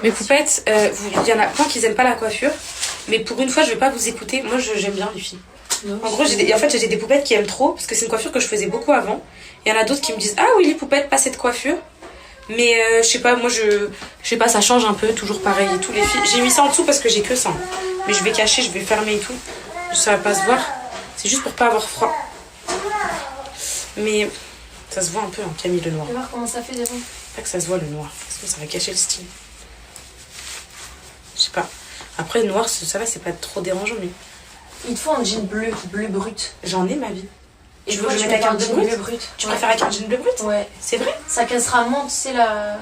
Mes poupettes, il y en a plein qui aiment pas la coiffure. Mais pour une fois, je vais pas vous écouter. Moi, j'aime bien les filles. Non, en gros, j'ai des poupettes qui aiment trop. Parce que c'est une coiffure que je faisais beaucoup avant. Il y en a d'autres qui me disent, ah oui, les poupettes, pas cette coiffure. Mais je sais pas, moi, je sais pas, ça change un peu. Toujours pareil et tout. Les filles, j'ai mis ça en dessous parce que j'ai que ça. Mais je vais cacher, je vais fermer et tout. Ça va pas se voir. C'est juste pour pas avoir froid. Mais ça se voit un peu, hein, Camille, le noir. Tu vas voir comment ça fait devant. Pas que ça se voit le noir. Parce que ça va cacher le style. Je sais pas. Après, le noir, ça va, c'est pas trop dérangeant, mais... Il te faut un jean bleu brut. J'en ai, ma vie. Et tu veux que je mette avec un jean bleu brut? Tu préfères avec un jean bleu brut? Ouais. C'est vrai? Ça cassera moins, tu sais, la...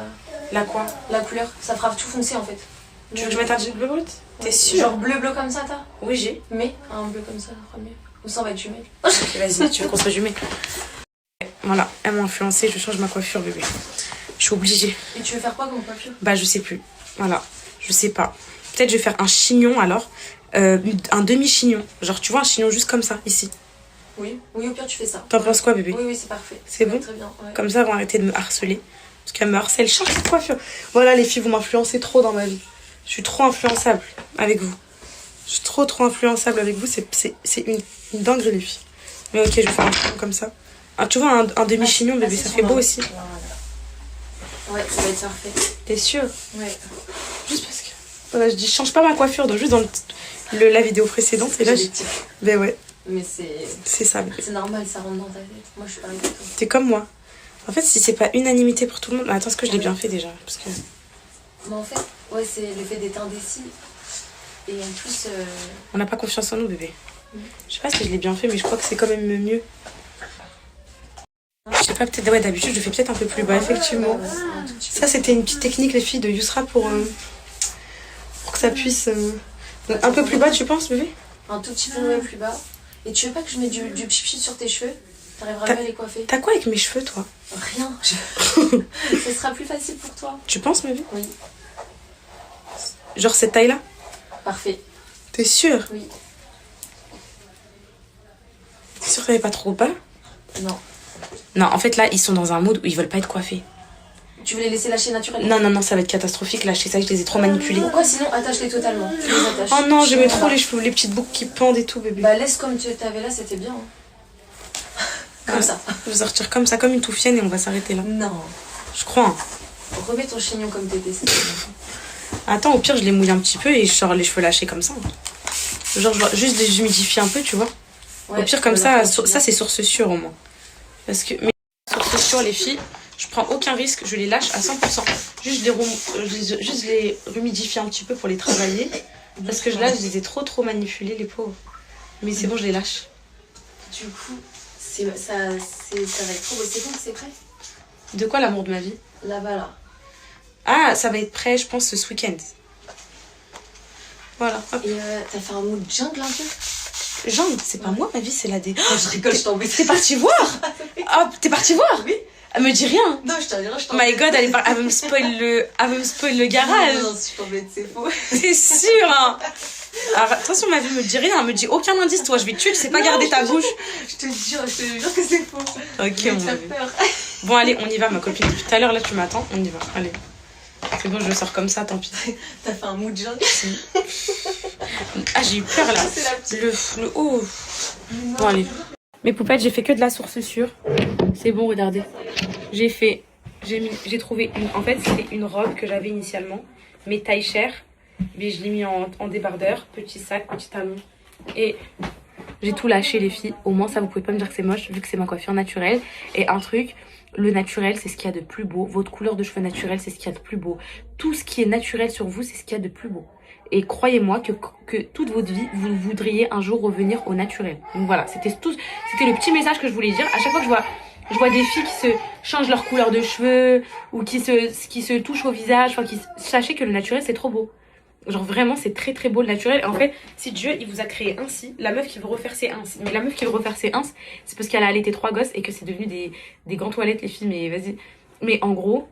La quoi? La couleur. Ça fera tout foncer, en fait. Tu veux que je mette un jean bleu brut? T'es sûre? Genre bleu comme ça, t'as? Oui, j'ai. Mais un bleu comme ça, ça fera mieux. Ou ça, on va être jumelles. Ok, vas-y, tu veux qu'on soit jumelles? Voilà, elles m'ont influencé, je change ma coiffure, bébé. Je suis obligée. Et tu veux faire quoi comme coiffure? Bah, je sais plus. Voilà, je sais pas. Peut-être je vais faire un chignon alors. Un demi-chignon. Genre, tu vois, un chignon juste comme ça, ici. Oui, au pire, tu fais ça. T'en penses quoi, bébé? Oui, c'est parfait. C'est bon? Très bien. Ouais. Comme ça, elles vont arrêter de me harceler. Parce qu'elles me harcèlent. Change de coiffure. Voilà, les filles, vous m'influencez trop dans ma vie. Je suis trop influençable avec vous. Je suis trop influençable avec vous. C'est une dinguerie, les filles. Mais ok, je vais faire un chignon comme ça. Ah, tu vois, un demi-chignon, bébé, ça fait beau aussi. Ouais, ça va être parfait. T'es sûre? Ouais. Juste parce que... Voilà, je dis, je change pas ma coiffure. Donc juste dans la vidéo précédente. Et là, ben ouais. Mais c'est ça. C'est normal, ça rentre dans ta tête. Moi, je suis pareil que toi. T'es comme moi. En fait, si c'est pas unanimité pour tout le monde... Attends, est-ce que je l'ai bien fait déjà? Parce que... Mais en fait, ouais, c'est le fait d'être indécis. Et en plus... On n'a pas confiance en nous, bébé. Je sais pas si je l'ai bien fait, mais je crois que c'est quand même mieux. Je sais pas, peut-être... Ouais, d'habitude, je fais peut-être un peu plus bas, effectivement. Ça, c'était une petite technique, les filles, de Yousra pour que ça puisse... un peu plus bas, tu penses, bébé? Un tout petit peu plus bas. Et tu veux pas que je mette du pchit sur tes cheveux? T'arriveras mieux à les coiffer. T'as quoi avec mes cheveux, toi? Rien. Ce sera plus facile pour toi. Tu penses, bébé? Oui. Genre cette taille-là? Parfait. T'es sûre? Oui. T'es sûre que ça n'est pas trop bas? Non. Non, en fait, là, ils sont dans un mood où ils veulent pas être coiffés. Tu veux les laisser lâcher naturellement? Non, ça va être catastrophique. Lâcher ça, je les ai trop manipulés. Pourquoi sinon attache-les totalement? Tu les attaches. Oh non, j'aimais trop les cheveux, les petites boucles qui pendent et tout, bébé. Bah laisse comme tu avais là, c'était bien. Hein. Comme ça. Je vais sortir comme ça, comme une touffienne et on va s'arrêter là. Non. Je crois. Hein. Remets ton chignon comme t'étais. Attends, au pire, je les mouille un petit peu et je sors les cheveux lâchés comme ça. Genre, juste les humidifier un peu, tu vois. Ouais, au pire, comme ça, ça c'est source sûre au moins. Parce que, mais source sûre, les filles, je prends aucun risque, je les lâche à 100%. Juste les humidifie un petit peu pour les travailler. Parce que là, je les ai trop manipulés, les pauvres. Mais c'est bon, je les lâche. Du coup, ça va être trop beau. C'est bon, c'est prêt? De quoi l'amour de ma vie? Là-bas, là. Ah, ça va être prêt, je pense, ce week-end. Voilà. Hop. Et t'as fait un mood jungle un peu? Jungle, c'est pas moi, ma vie, c'est la dé... Oh, je rigole, je t'embête. T'es partie voir? Oh, t'es partie voir? Oui. Elle me dit rien. Non, je t'en dirai, je t'embête. My God, elle veut me spoil le garage. Non, si je t'embête, c'est faux. T'es sûre, hein? Alors, attention, ma vie me dit rien, elle me dit aucun indice, toi, je vais te tuer, tu sais pas garder ta bouche. Je te jure que c'est faux. Ok, mon bébé. Bon, allez, on y va, ma copine. Tout à l'heure, là, tu m'attends, on y va. Allez. C'est bon, je sors comme ça, tant pis. T'as fait un mood jungle? Ah, j'ai eu peur, là. Le haut. Bon, allez. Mes poupettes, j'ai fait que de la source sûre. C'est bon, regardez. J'ai trouvé une... En fait, c'était une robe que j'avais initialement, mais taille chère. Mais je l'ai mis en débardeur, petit sac, petit talon. Et j'ai tout lâché, les filles. Au moins, ça, vous pouvez pas me dire que c'est moche, vu que c'est ma coiffure naturelle. Et un truc, le naturel, c'est ce qu'il y a de plus beau. Votre couleur de cheveux naturelle, c'est ce qu'il y a de plus beau. Tout ce qui est naturel sur vous, c'est ce qu'il y a de plus beau. Et croyez-moi que toute votre vie, vous voudriez un jour revenir au naturel. Donc voilà, c'était le petit message que je voulais dire. À chaque fois que je vois des filles qui se changent leur couleur de cheveux ou qui se touchent au visage, enfin, sachez que le naturel, c'est trop beau. Genre vraiment, c'est très beau le naturel. En fait, si Dieu, il vous a créé ainsi, la meuf qui veut refaire ses ins. Mais la meuf qui veut refaire ses ins, c'est parce qu'elle a allaité 3 gosses et que c'est devenu des grands toilettes, les filles. Mais vas-y. Mais en gros,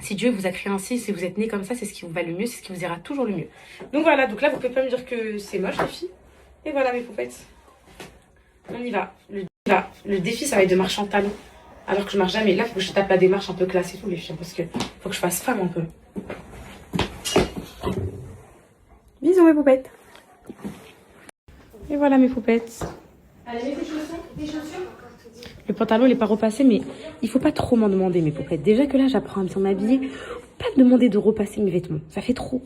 si Dieu vous a créé ainsi, si vous êtes né comme ça, c'est ce qui vous va le mieux, c'est ce qui vous ira toujours le mieux. Donc voilà, donc là, vous pouvez pas me dire que c'est moche, les filles. Et voilà, mes poupettes. On y va. Le défi, ça va être de marcher en talons. Alors que je marche jamais. Là, il faut que je tape la démarche un peu classe et tout, les filles. Parce que faut que je fasse femme un peu. Bisous mes poupettes. Et voilà mes poupettes. Allez, mets tes chaussures. Le pantalon il est pas repassé, mais il faut pas trop m'en demander mes poupettes. Déjà que là j'apprends à bien m'habiller, pas me demander de repasser mes vêtements, ça fait trop.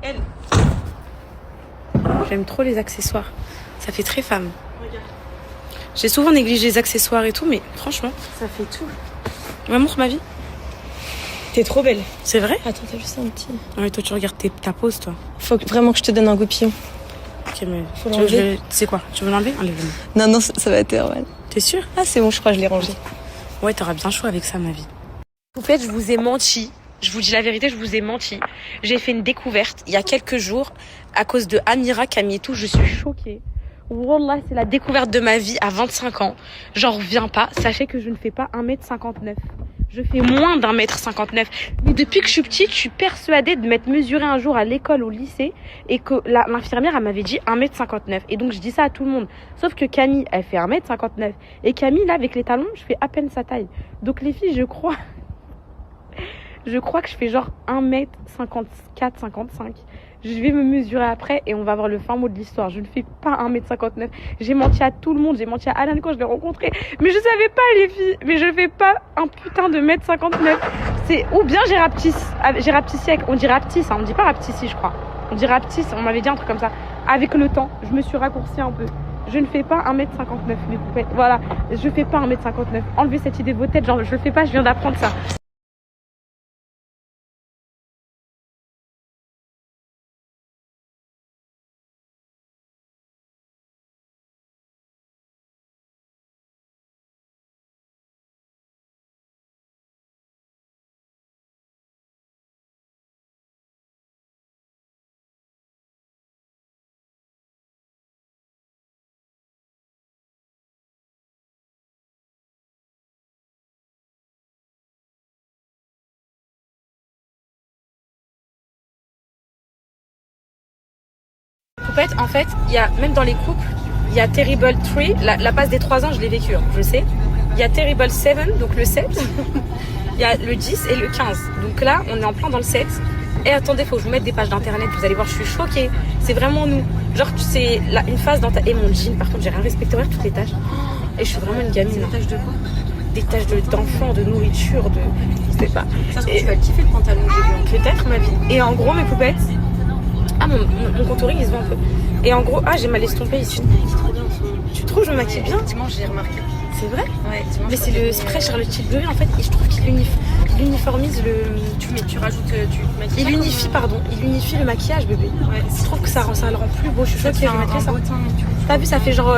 Elle. J'aime trop les accessoires. Ça fait très femme. Regarde. J'ai souvent négligé les accessoires et tout, mais franchement, Ça fait tout. m'amour ma vie. T'es trop belle. C'est vrai? Attends, t'as juste un petit. Ouais, toi tu regardes ta pose toi. Faut vraiment que je te donne un goupillon. Ok, mais Faut tu veux que je l'enlever. le- c'est quoi? Tu veux l'enlever? Enlève-le. Non, non, ça va être normal. T'es sûre? Ah, c'est bon, je crois que je l'ai rangé. Ouais, t'auras bien chaud avec ça, ma vie. En fait, je vous ai menti. Je vous dis la vérité, je vous ai menti. J'ai fait une découverte il y a quelques jours à cause de Amira, Camille et tout. Je suis choquée. Wallah, c'est la découverte de ma vie à 25 ans. J'en reviens pas. Sachez que je ne fais pas 1m59. Je fais moins d'1m59. Mais depuis que je suis petite, je suis persuadée de m'être mesurée un jour à l'école, au lycée, et que l'infirmière, elle m'avait dit 1m59. Et donc, je dis ça à tout le monde. Sauf que Camille, elle fait 1m59. Et Camille, là, avec les talons, je fais à peine sa taille. Donc, les filles, je crois que je fais genre 1m54, 55. Je vais me mesurer après et on va voir le fin mot de l'histoire. Je ne fais pas 1m59. J'ai menti à tout le monde. J'ai menti à Alan quand je l'ai rencontré. Mais je savais pas, les filles. Mais je fais pas un putain de 1m59. Ou bien j'ai rapetissé avec... On dit rapetisse, hein. On dit pas rapetissi, je crois. On dit rapetisse. On m'avait dit un truc comme ça. Avec le temps, je me suis raccourcie un peu. Je ne fais pas 1m59, mes poupettes. Voilà. Je fais pas 1m59. Enlevez cette idée de vos têtes. Genre, je le fais pas, je viens d'apprendre ça. Poupette, en fait, il y a, même dans les couples, il y a Terrible 3, la passe des 3 ans, je l'ai vécu, hein, je sais. Il y a Terrible 7, donc le 7. Il y a le 10 et le 15. Donc là, on est en plein dans le 7. Et attendez, faut que je vous mette des pages d'internet, vous allez voir, je suis choquée. C'est vraiment nous. Genre, c'est une phase dans ta... Et mon jean, par contre, j'ai rien respecté, regarde toutes les tâches. Et je suis vraiment une gamine. Des taches de quoi? Des tâches d'enfant, de nourriture, de... Je sais pas. Ça se trouve, tu vas le kiffer le pantalon que j'ai vu. Peut-être ma vie. Et en gros, mes poupettes... Ah, mon contouring, il se voit un peu. Et en gros, j'ai mal estompé ici. Trop bien en ce moment. Tu trouves, je me maquille bien? Dimanche, j'ai remarqué. C'est vrai? Ouais, dimanche. Mais c'est le spray Charlotte Tilbury, en fait, je trouve qu'il uniformise le... Tu rajoutes, tu maquilles. Il unifie, pardon, il unifie le maquillage, bébé. Ouais, Je trouve que ça le rend plus beau. Je suis choquée, je mettrai ça. T'as vu, ça fait genre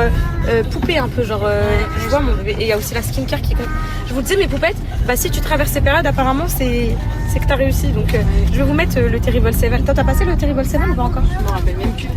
poupée un peu, genre je vois mon bébé. Et il y a aussi la skincare qui compte. Je vous disais, mes poupettes, bah si tu traverses ces périodes, apparemment, c'est que t'as réussi. Donc je vais vous mettre le Terrible 7. Toi, t'as passé le Terrible 7 ou pas encore? Je me rappelle même plus.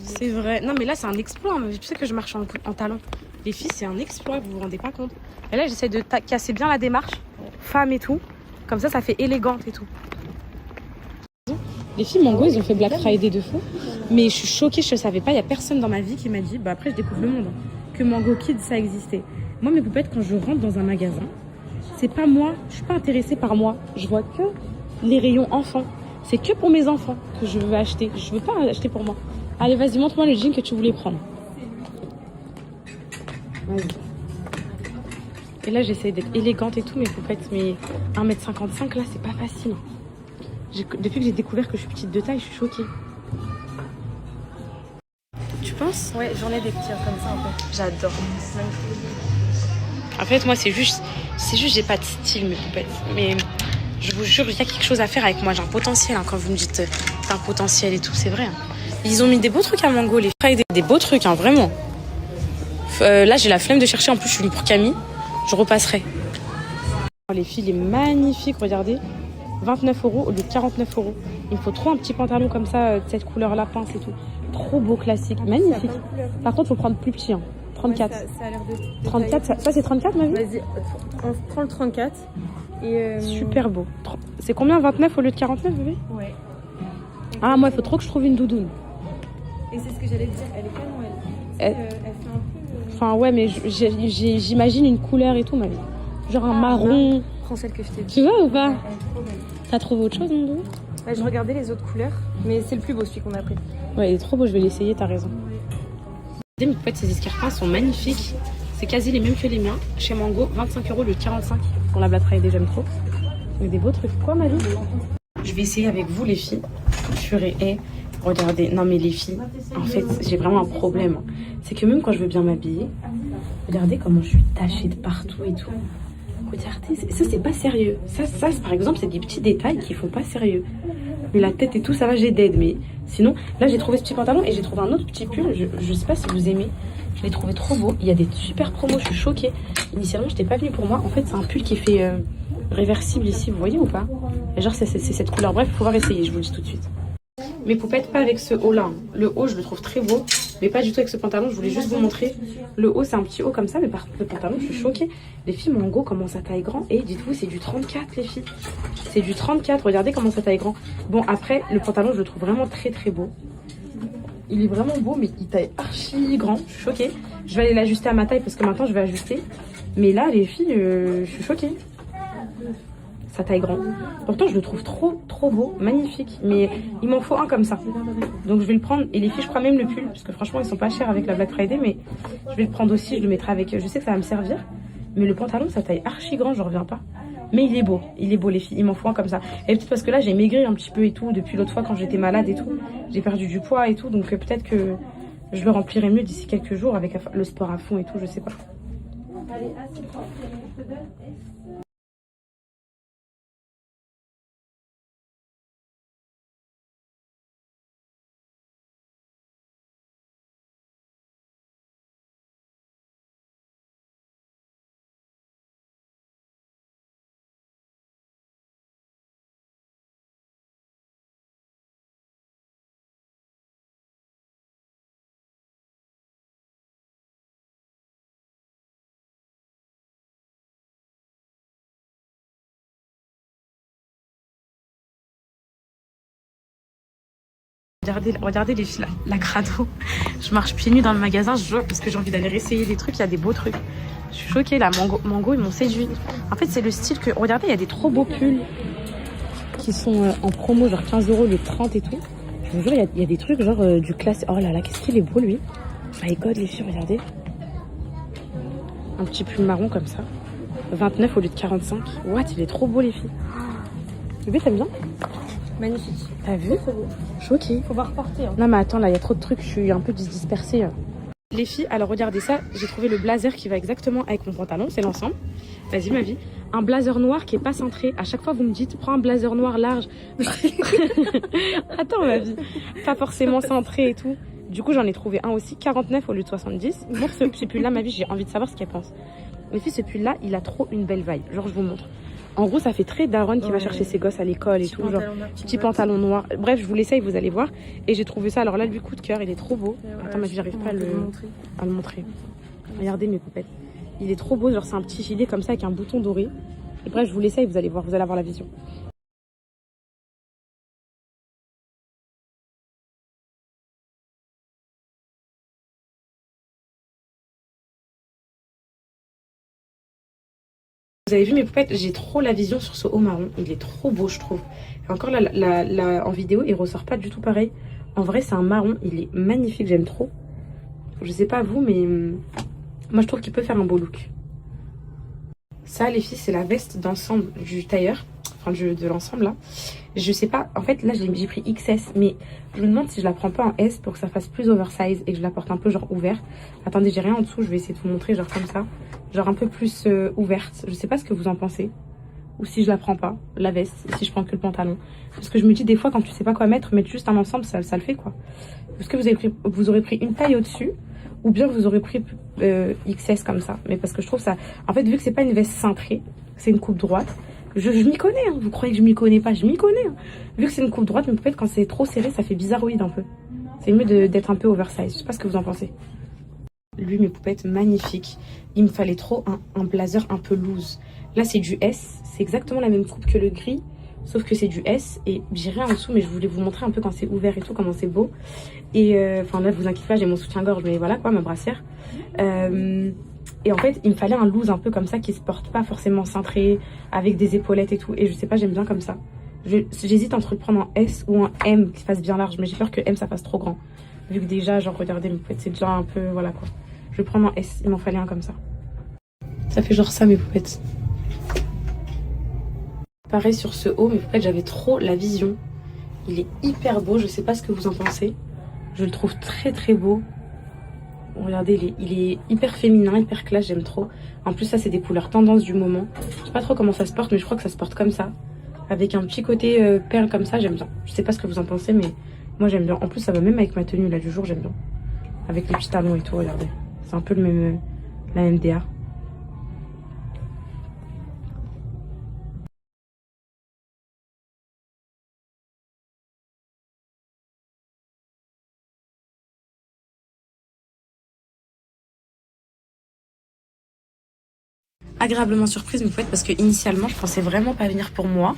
C'est vrai. Non, mais là, c'est un exploit. Hein. Tu sais que je marche en talons. Les filles, c'est un exploit, vous vous rendez pas compte. Et là, j'essaie de casser bien la démarche, femme et tout. Comme ça fait élégante et tout. Les filles Mango, ils ont fait Black Friday de fou. Mais je suis choquée, je ne savais pas. Il n'y a personne dans ma vie qui m'a dit, bah après, je découvre le monde, hein, que Mango Kids, ça existait. Moi, mes poupettes, quand je rentre dans un magasin, c'est pas moi, je suis pas intéressée par moi. Je vois que les rayons enfants. C'est que pour mes enfants que je veux acheter. Je veux pas acheter pour moi. Allez, vas-y, montre-moi le jean que tu voulais prendre. Vas-y. Et là, j'essaie d'être élégante et tout, mes poupettes. Mais 1m55, là, c'est pas facile. Depuis que j'ai découvert que je suis petite de taille, je suis choquée. Tu penses? Ouais, j'en ai des petits comme ça un peu. J'adore. En fait, moi, c'est juste j'ai pas de style, mes poupettes. Mais je vous jure, il y a quelque chose à faire avec moi. J'ai un potentiel, hein, quand vous me dites t'as un potentiel et tout, c'est vrai. Hein. Ils ont mis des beaux trucs à Mango, les frères, des beaux trucs, hein, vraiment. Là, j'ai la flemme de chercher. En plus, je suis venue pour Camille. Je repasserai. Les filles, il est magnifique, regardez. 29 € au lieu de 49 €. Il me faut trop un petit pantalon comme ça, de cette couleur-là, pince et tout. Trop beau, classique, magnifique. Par contre, il faut prendre plus petit, hein. 34. Ouais, ça a l'air de... 34, ça c'est 34, ma vie? Vas-y, on prend le 34. Et Super beau. C'est combien, 29 au lieu de 49, bébé? Ouais. Ah, moi, il faut trop que je trouve une doudoune. Et c'est ce que j'allais te dire, elle est canon, elle fait un peu... Enfin, ouais, mais j'imagine une couleur et tout, ma vie. Genre un marron. Prends celle que je t'ai dit. Tu vois ou pas? Elle est trop belle. T'as trouvé autre chose, mon dos? Ouais, je regardais les autres couleurs, mais c'est le plus beau celui qu'on a pris. Ouais, il est trop beau, je vais l'essayer, t'as raison. Regardez, en fait, ces escarpins sont magnifiques. C'est quasi les mêmes que les miens. Chez Mango, 25 € le 45 pour la Black Friday, j'aime trop. Mais des beaux trucs. Quoi, ma vie? Je vais essayer avec vous, les filles. Purée, regardez. Non, mais les filles, en fait, j'ai vraiment un problème. C'est que même quand je veux bien m'habiller, regardez comment je suis tachée de partout et tout. Regardez, ça, c'est pas sérieux. Ça, par exemple, c'est des petits détails qui font pas sérieux. Mais la tête et tout, ça va, j'ai d'aide. Mais sinon, là, j'ai trouvé ce petit pantalon et j'ai trouvé un autre petit pull. Je sais pas si vous aimez. Je l'ai trouvé trop beau. Il y a des super promos, je suis choquée. Initialement, je n'étais pas venue pour moi. En fait, c'est un pull qui est fait réversible ici, vous voyez ou pas? Et genre, c'est cette couleur. Bref, il faut pouvoir essayer, je vous le dis tout de suite. Mes poupettes, pas avec ce haut-là. Hein. Le haut, je le trouve très beau. Mais pas du tout avec ce pantalon. Je voulais juste vous montrer. Le haut, c'est un petit haut comme ça. Mais par contre, le pantalon, je suis choquée. Les filles, Mango, comment ça taille grand. Et dites-vous, c'est du 34, les filles. C'est du 34. Regardez comment ça taille grand. Bon, après, le pantalon, je le trouve vraiment très, très beau. Il est vraiment beau, mais il taille archi grand. Je suis choquée. Je vais aller l'ajuster à ma taille parce que maintenant, je vais ajuster. Mais là, les filles, je suis choquée. Ça taille grand. Pourtant, je le trouve trop, trop beau, magnifique. Mais il m'en faut un comme ça. Donc, je vais le prendre. Et les filles, je crois même le pull. Parce que franchement, ils sont pas chers avec la Black Friday. Mais je vais le prendre aussi. Je le mettrai avec. Je sais que ça va me servir. Mais le pantalon, ça taille archi grand. J'en reviens pas. Mais il est beau. Il est beau, les filles. Il m'en faut un comme ça. Et peut-être parce que là, j'ai maigri un petit peu et tout. Depuis l'autre fois, quand j'étais malade et tout. J'ai perdu du poids et tout. Donc, peut-être que je le remplirai mieux d'ici quelques jours avec le sport à fond et tout. Je sais pas. Regardez les filles, la crado. Je marche pieds nus dans le magasin, je joue parce que j'ai envie d'aller essayer des trucs. Il y a des beaux trucs. Je suis choquée, là. Mango, ils m'ont séduit. En fait, c'est le style que... Regardez, il y a des trop beaux pulls qui sont en promo, genre 15 € le 30 et tout. Je vous jure, il y a des trucs genre du classe. Oh là là, qu'est-ce qu'il est beau, lui. My God, les filles, regardez. Un petit pull marron comme ça. 29 au lieu de 45. What, il est trop beau, les filles. Bébé, t'aimes bien? Magnifique. T'as vu? Choquée. Faut pas reporter. Hein. Non mais attends, là il y a trop de trucs, je suis un peu dispersée. Les filles, alors regardez ça, j'ai trouvé le blazer qui va exactement avec mon pantalon, c'est l'ensemble. Vas-y ma vie. Un blazer noir qui est pas cintré. À chaque fois vous me dites, prends un blazer noir large. Attends ma vie. Pas forcément cintré et tout. Du coup j'en ai trouvé un aussi, 49 au lieu de 70. Pour ce pull là, ma vie, j'ai envie de savoir ce qu'elle pense. Les filles, ce pull là, il a trop une belle vibe. Genre je vous montre. En gros, ça fait très daronne qui va chercher ses gosses à l'école et tout. Genre, petit pantalon noir. Bref, je vous l'essaye, vous allez voir. Et j'ai trouvé ça. Alors là, lui, coup de cœur, il est trop beau. Attends, mais j'arrive pas à le montrer. Regardez mes poupettes. Il est trop beau. Genre, c'est un petit gilet comme ça avec un bouton doré. Et bref, je vous l'essaye, vous allez voir. Vous allez avoir la vision. Vous avez vu mes poupettes, j'ai trop la vision sur ce haut marron. Il est trop beau, je trouve. Et encore là, en vidéo, il ressort pas du tout pareil. En vrai, c'est un marron. Il est magnifique, j'aime trop. Je sais pas vous, mais moi, je trouve qu'il peut faire un beau look. Ça, les filles, c'est la veste d'ensemble du tailleur. Enfin, de l'ensemble, là. Je sais pas, en fait là j'ai pris XS, mais je me demande si je la prends pas en S pour que ça fasse plus oversize et que je la porte un peu genre ouverte. Attendez, j'ai rien en dessous, je vais essayer de vous montrer genre comme ça. Genre un peu plus ouverte, je sais pas ce que vous en pensez. Ou si je la prends pas, la veste, si je prends que le pantalon. Parce que je me dis des fois quand tu sais pas quoi mettre juste un ensemble, ça le fait quoi. Est-ce que vous aurez pris une taille au-dessus ou bien vous aurez pris XS comme ça. Mais parce que je trouve ça... En fait, vu que c'est pas une veste cintrée, c'est une coupe droite, je m'y connais. Hein. Vous croyez que je m'y connais pas? Je m'y connais. Hein. Vu que c'est une coupe droite, mais peut-être quand c'est trop serré, ça fait bizarroïde un peu. C'est mieux d'être un peu oversize. Je sais pas ce que vous en pensez. Lui, mes poupettes, magnifiques. Il me fallait trop un blazer un peu loose. Là, c'est du S. C'est exactement la même coupe que le gris. Sauf que c'est du S et j'ai rien en dessous, mais je voulais vous montrer un peu quand c'est ouvert et tout, comment c'est beau. Et enfin là, vous inquiétez pas, j'ai mon soutien-gorge, mais voilà quoi, ma brassière. Et en fait, il me fallait un loose un peu comme ça qui se porte pas forcément cintré, avec des épaulettes et tout. Et je sais pas, j'aime bien comme ça. J'hésite entre le prendre en S ou en M qui fasse bien large, mais j'ai peur que M ça fasse trop grand. Vu que déjà, genre, regardez, mes poupettes, c'est déjà un peu, voilà quoi. Je vais prendre en S, il m'en fallait un comme ça. Ça fait genre ça, mes poupettes. Pareil sur ce haut, mais en fait j'avais trop la vision. Il est hyper beau, je sais pas ce que vous en pensez. Je le trouve très très beau. Regardez, il est hyper féminin, hyper classe, j'aime trop. En plus ça c'est des couleurs tendance du moment. Je sais pas trop comment ça se porte, mais je crois que ça se porte comme ça. Avec un petit côté perle comme ça, j'aime bien. Je sais pas ce que vous en pensez, mais moi j'aime bien. En plus ça va même avec ma tenue là du jour, j'aime bien. Avec les petits talons et tout, regardez. C'est un peu la même DA. Agréablement surprise, mais parce que initialement je pensais vraiment pas venir pour moi,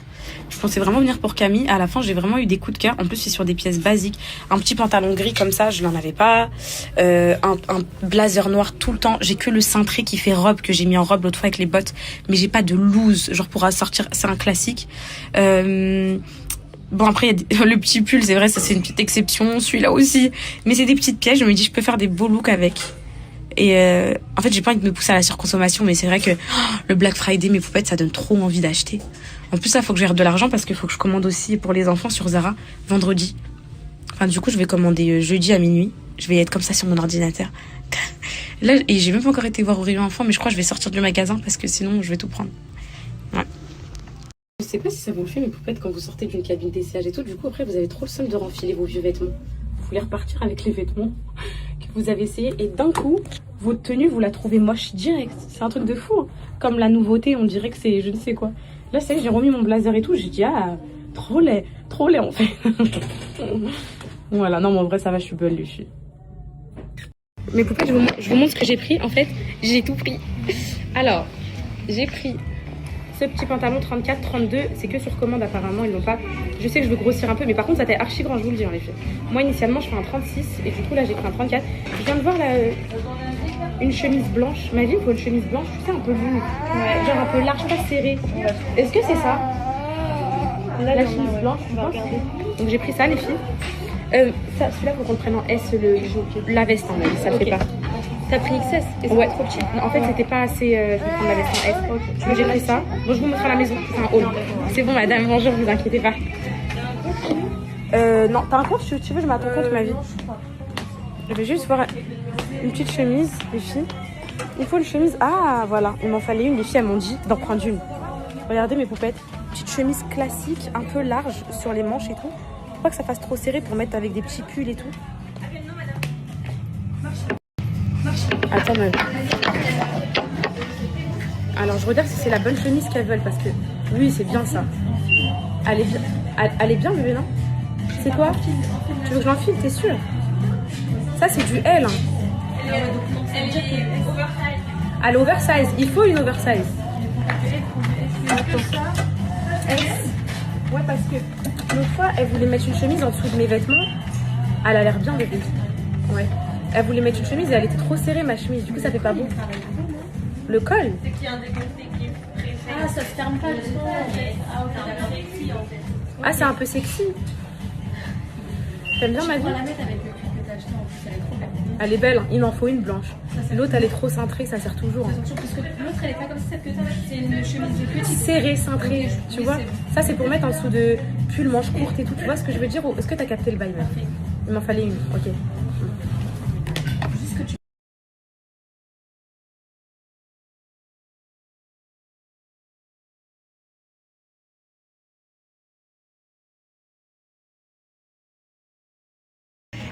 je pensais vraiment venir pour Camille. À la fin j'ai vraiment eu des coups de cœur. En plus c'est sur des pièces basiques, un petit pantalon gris comme ça je n'en avais pas, un blazer noir tout le temps. J'ai que le cintré qui fait robe, que j'ai mis en robe l'autre fois avec les bottes, mais j'ai pas de loose genre pour sortir, c'est un classique. Bon après il y a le petit pull, c'est vrai, ça c'est une petite exception, celui-là aussi, mais c'est des petites pièces. Je me dis je peux faire des beaux looks avec. Et en fait j'ai pas envie de me pousser à la surconsommation, mais c'est vrai que le Black Friday, mes poupettes, ça donne trop envie d'acheter. En plus là faut que je garde de l'argent parce qu'il faut que je commande aussi pour les enfants sur Zara vendredi. Enfin du coup je vais commander jeudi à minuit. Je vais être comme ça sur mon ordinateur. Là et j'ai même pas encore été voir au rayon enfant, mais je crois que je vais sortir du magasin parce que sinon je vais tout prendre. Ouais. Je sais pas si ça vous le fait mes poupettes quand vous sortez d'une cabine d'essayage et tout. Du coup après vous avez trop le seum de renfiler vos vieux vêtements. Vous voulez repartir avec les vêtements que vous avez essayé et d'un coup votre tenue vous la trouvez moche direct. C'est un truc de fou. Comme la nouveauté, on dirait que c'est je ne sais quoi. Là ça y est, j'ai remis mon blazer et tout, j'ai dit ah trop laid en fait. Voilà, non mais en vrai ça va, je suis bonne les filles. Mes poupettes, je vous montre ce que j'ai pris. En fait j'ai tout pris. Alors j'ai pris ce petit pantalon 34-32, c'est que sur commande apparemment, ils l'ont pas. Je sais que je veux grossir un peu, mais par contre ça fait archi grand, je vous le dis en effet. Moi initialement je fais un 36 et du coup là j'ai pris un 34. Je viens de voir là une chemise blanche. Ma vie, il faut une chemise blanche, tu sais, un peu lourde. Ouais. Genre un peu large, pas serré. Est-ce que c'est ça? La chemise blanche, tu penses? Donc j'ai pris ça les filles. Celui-là faut qu'on le prenne en S, la veste en fait, ça le fait pas. T'as pris XS et ouais. Trop petit. En fait, c'était pas assez. Je vais prendre la veste en S. Okay. Donc j'ai pris ça. Bon, je vous montre à la maison. C'est un haul. C'est bon, madame, bonjour, vous inquiétez pas. Non, t'as un compte? Tu veux, je mets à ton compte, ma vie. Je vais juste voir une petite chemise, les filles. Il faut une chemise. Ah, voilà, il m'en fallait une. Les filles, elles m'ont dit d'en prendre une. Regardez mes poupettes. Petite chemise classique, un peu large sur les manches et tout. Faut pas que ça fasse trop serré pour mettre avec des petits pulls et tout. Attends, ma vie. Alors, je regarde si c'est la bonne chemise qu'elles veulent parce que oui, c'est bien ça. Elle est bien, bébé, non? C'est quoi? Tu veux que je l'enfile, t'es sûre? Ça, c'est du L. Hein. Elle est oversize. Il faut une oversize. Ouais, parce que l'autre fois, elle voulait mettre une chemise en dessous de mes vêtements. Elle a l'air bien, bébé. Ouais. Elle voulait mettre une chemise et elle était trop serrée, ma chemise. Du coup, ça fait pas beau. Le col. Ah, ça se ferme pas le Ah, c'est un peu sexy. T'aimes bien ma vie? Elle est belle, hein. Il en faut une blanche. L'autre, elle est trop cintrée, ça sert toujours. Hein. Parce que l'autre, elle est pas comme celle que t'as. C'est une chemise de petite. Serrée, cintrée, tu vois. Ça, c'est pour mettre en dessous de pull, manches courtes et tout. Tu vois ce que je veux dire? Est-ce que t'as capté le bail, là? Il m'en fallait une, ok. Juste que tu.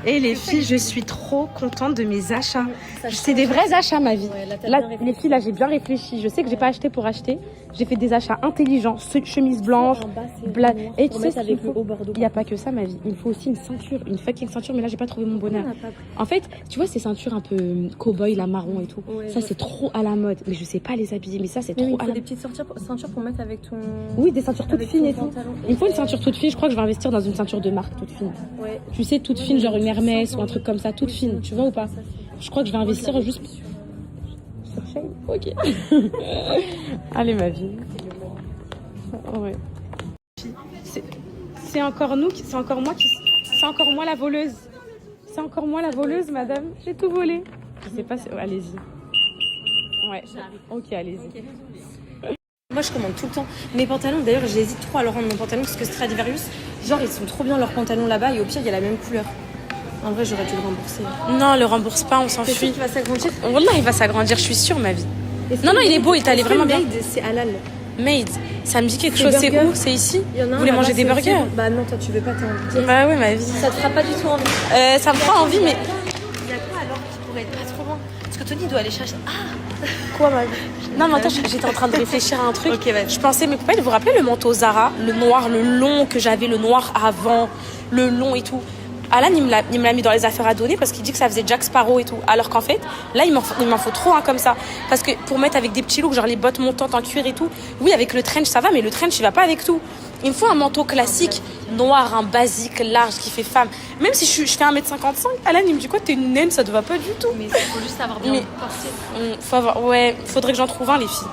Et les filles, je suis trop contente de mes achats. C'est des vrais achats, ma vie. Là, les filles, là, j'ai bien réfléchi. Je sais que j'ai pas acheté pour acheter. J'ai fait des achats intelligents. Chemise blanche, et tu sais, il n'y a pas que ça, ma vie. Il me faut aussi une ceinture, une fucking ceinture. Mais là, j'ai pas trouvé mon bonheur. En fait, tu vois, ces ceintures un peu cow-boy, la marron et tout. Ça, c'est trop à la mode. Mais je sais pas les habiller. Mais ça, c'est trop à la mode. Des petites ceintures pour mettre avec ton. Oui, des ceintures toutes fines et tout. Il me faut une ceinture toute fine. Je crois que je vais investir dans une ceinture de marque toute fine. Ouais. Tu sais, toute fine, genre une Hermès ou un truc comme ça, toute fine, tu vois ou pas? Je crois que je vais investir juste sur Shane. Ok. Allez, ma vie. Ouais. C'est encore nous, c'est encore moi c'est encore moi la voleuse. C'est encore moi la voleuse, madame. J'ai tout volé. Je sais pas si... allez-y. Ouais. Ok, allez-y. Okay. Moi, je commande tout le temps. Mes pantalons, d'ailleurs, j'hésite trop à leur rendre mon pantalon parce que Stradivarius, genre, ils sont trop bien leurs pantalons là-bas et au pire, il y a la même couleur. En vrai, j'aurais dû le rembourser. Non, le rembourse pas, on s'en fuit. Il va s'agrandir. Wallah, il va s'agrandir, je suis sûre, ma vie. Non, il est beau, il t'allait vraiment bien. Made, c'est halal. Made, ça me dit quelque chose. C'est où? C'est ici? Vous voulez manger des burgers? Bah non, toi, tu veux pas, t'as envie. Bah ouais, ma vie. Ça te fera pas du tout envie. Ça me fera envie, mais... Il y a quoi alors qui pourrait être pas trop loin? Parce que Tony doit aller chercher... Ah! Quoi, ma vie? Non, mais attends, j'étais en train de réfléchir à un truc. Ok, vas-y. Je pensais, mais vous vous rappelez le manteau Zara? Le noir, le long que j'avais, le noir avant, le long et tout. Alan, il me l'a mis dans les affaires à donner parce qu'il dit que ça faisait Jack Sparrow et tout. Alors qu'en fait, là, il m'en faut trop un comme ça. Parce que pour mettre avec des petits looks, genre les bottes montantes en cuir et tout, oui, avec le trench, ça va, mais le trench, il va pas avec tout. Il me faut un manteau classique, noir, un basique, large, qui fait femme. Même si je fais 1m55, Alan, il me dit quoi? T'es une naine, ça te va pas du tout. Mais il faut juste avoir bien porté. Ouais, faudrait que j'en trouve un, les filles.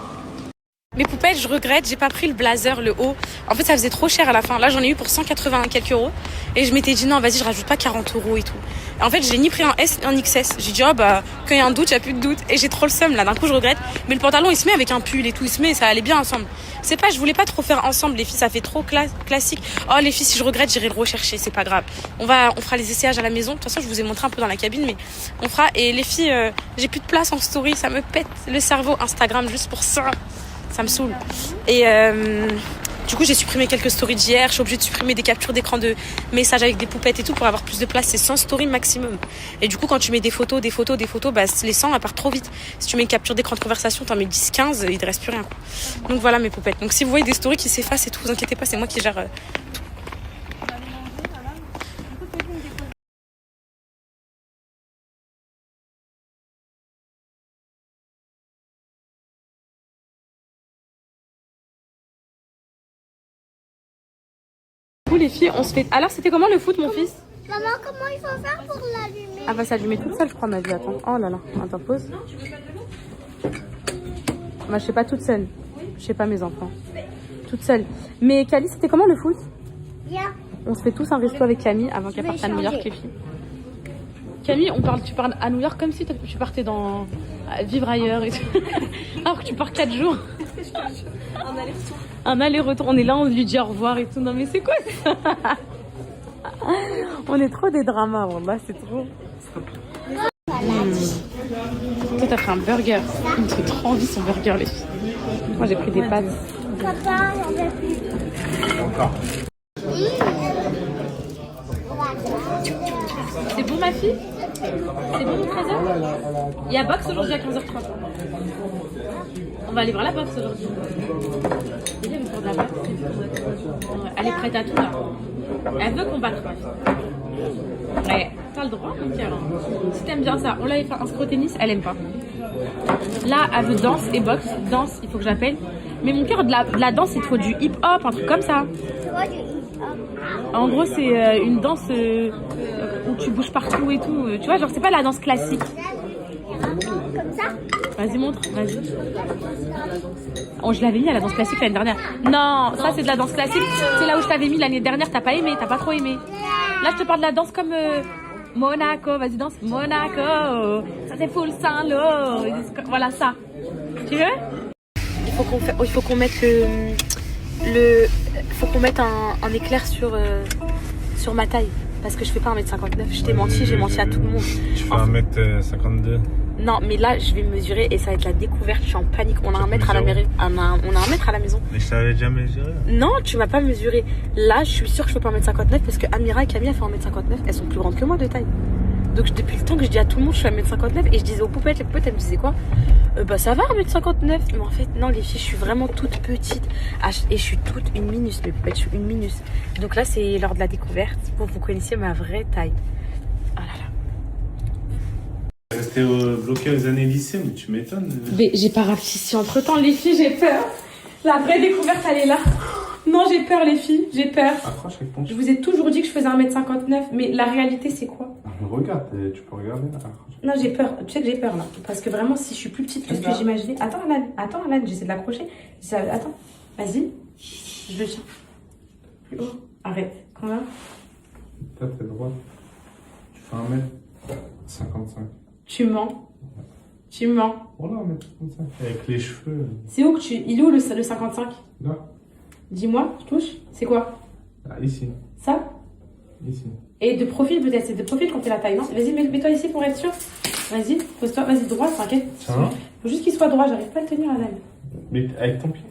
Mes poupettes, je regrette, j'ai pas pris le blazer, le haut. En fait, ça faisait trop cher à la fin. Là, j'en ai eu pour 180 quelques euros. Et je m'étais dit, non, vas-y, je rajoute pas 40 euros et tout. Et en fait, j'ai ni pris un S, ni un XS. J'ai dit, oh, bah, quand il y a un doute, il y a plus de doute. Et j'ai trop le seum, là. D'un coup, je regrette. Mais le pantalon, il se met avec un pull et tout. Il se met, ça allait bien ensemble. C'est pas, je voulais pas trop faire ensemble, les filles. Ça fait trop classique. Oh, les filles, si je regrette, j'irai le rechercher. C'est pas grave. On fera les essayages à la maison. De toute façon, je vous ai montré un peu dans la cabine, mais on fera. Et les filles, j'ai plus de place en story. Ça me pète le cerveau. Instagram, juste pour ça. Ça me saoule. Et du coup, j'ai supprimé quelques stories d'hier. Je suis obligée de supprimer des captures d'écran de messages avec des poupettes et tout pour avoir plus de place. C'est 100 stories maximum. Et du coup, quand tu mets des photos, bah, les 100, elles partent trop vite. Si tu mets une capture d'écran de conversation, t'en mets 10, 15, il ne reste plus rien. Quoi. Donc voilà mes poupettes. Donc si vous voyez des stories qui s'effacent et tout, vous inquiétez pas, c'est moi qui gère tout. Les filles, on se fait... Alors, c'était comment le foot, mon fils? Maman, comment il faut faire pour l'allumer? Ah, va s'allumer toute seule, je crois, ma vie. Attends. Oh là là. Attends, pause. Moi, je sais pas toute seule. Je sais pas mes enfants. Toute seule. Mais Cali, c'était comment le foot? Bien. On se fait tous un resto avec Camille avant qu'elle parte à New York, les filles. Camille, tu parles à New York comme si tu partais dans... vivre ailleurs et tout. Alors que tu pars 4 jours. Un aller-retour. Un aller-retour, on est là, on lui dit au revoir et tout. Non mais c'est quoi ça? On est trop des dramas, là, c'est trop. Toi t'as fait un burger. Il me fait trop envie son burger, les filles. Moi j'ai pris des pâtes. Papa, j'en veux plus. Encore. C'est bon ma fille? C'est bon 13h? Il y a box aujourd'hui à 15h30. On va aller voir la box aujourd'hui. Elle veut faire de la boxe. Elle est prête à tout là. Elle veut combattre ma fille. Ouais, t'as le droit, nickel. Si t'aimes bien ça, on l'avait fait inscrire au tennis, elle aime pas. Là, elle veut danse et boxe. Danse, il faut que j'appelle. Mais mon cœur, de la danse, il te faut du hip-hop, un truc comme ça. En gros, c'est une danse où tu bouges partout et tout. Tu vois, genre, c'est pas la danse classique. Comme ça? Vas-y, montre, vas-y. Oh, je l'avais mis à la danse classique l'année dernière. Non, ça c'est de la danse classique. C'est là où je t'avais mis l'année dernière, t'as pas aimé, t'as pas trop aimé. Là, je te parle de la danse comme Monaco, vas-y, danse Monaco. Ça c'est full Saint-Lô. Voilà ça. Tu veux? il faut qu'on mette faut qu'on mette un éclair sur ma taille. Parce que je fais pas 1m59. Je t'ai menti, j'ai menti à tout le monde. Tu fais 1m52. Non, mais là, je vais mesurer et ça va être la découverte. Je suis en panique. On a un mètre à la mairie. On a un mètre à la maison. Mais je t'avais déjà mesuré. Non, tu m'as pas mesuré. Là, je suis sûre que je fais pas 1m59 parce que Amira et Camille, elles font 1m59. Elles sont plus grandes que moi de taille. Donc, depuis le temps que je dis à tout le monde, je suis 1m59 et je disais aux poupettes, les poupettes, elles me disaient quoi? Bah, ça va, 1m59. Mais en fait, non, les filles, je suis vraiment toute petite. Et je suis toute une minus, mes poupettes. Je suis une minus. Donc là, c'est lors de la découverte pour que vous connaissiez ma vraie taille. Oh là là. Resté bloqué aux années lycée, mais tu m'étonnes. Mais j'ai pas rapetissé entre temps, les filles, j'ai peur. La vraie découverte, elle est là. Non, j'ai peur, les filles, j'ai peur. Accroche avec ton. Je vous ai toujours dit que je faisais 1m59, mais la réalité, c'est quoi? Regarde, tu peux regarder là. Accroche. Non, j'ai peur. Tu sais que j'ai peur là. Parce que vraiment, si je suis plus petite que ce que j'imaginais. Attends, Alan, j'essaie de l'accrocher. Attends, vas-y. Je le tiens. Plus haut. Arrête. Comment? T'as le droit. Tu fais 1m55. Tu mens. Tu mens. Voilà, 1m55. Avec les cheveux. C'est où que tu. Il est où le 55? Là. Dis-moi, je touche. C'est quoi? Ah, ici. Ça? Ici. Et de profil peut-être, c'est de profil quand t'es la taille, non? Vas-y, mets-toi ici pour être sûr. Vas-y, pose-toi, vas-y, droit, t'inquiète. Tiens. Faut juste qu'il soit droit, j'arrive pas à le tenir, Alan. Mais avec ton pied.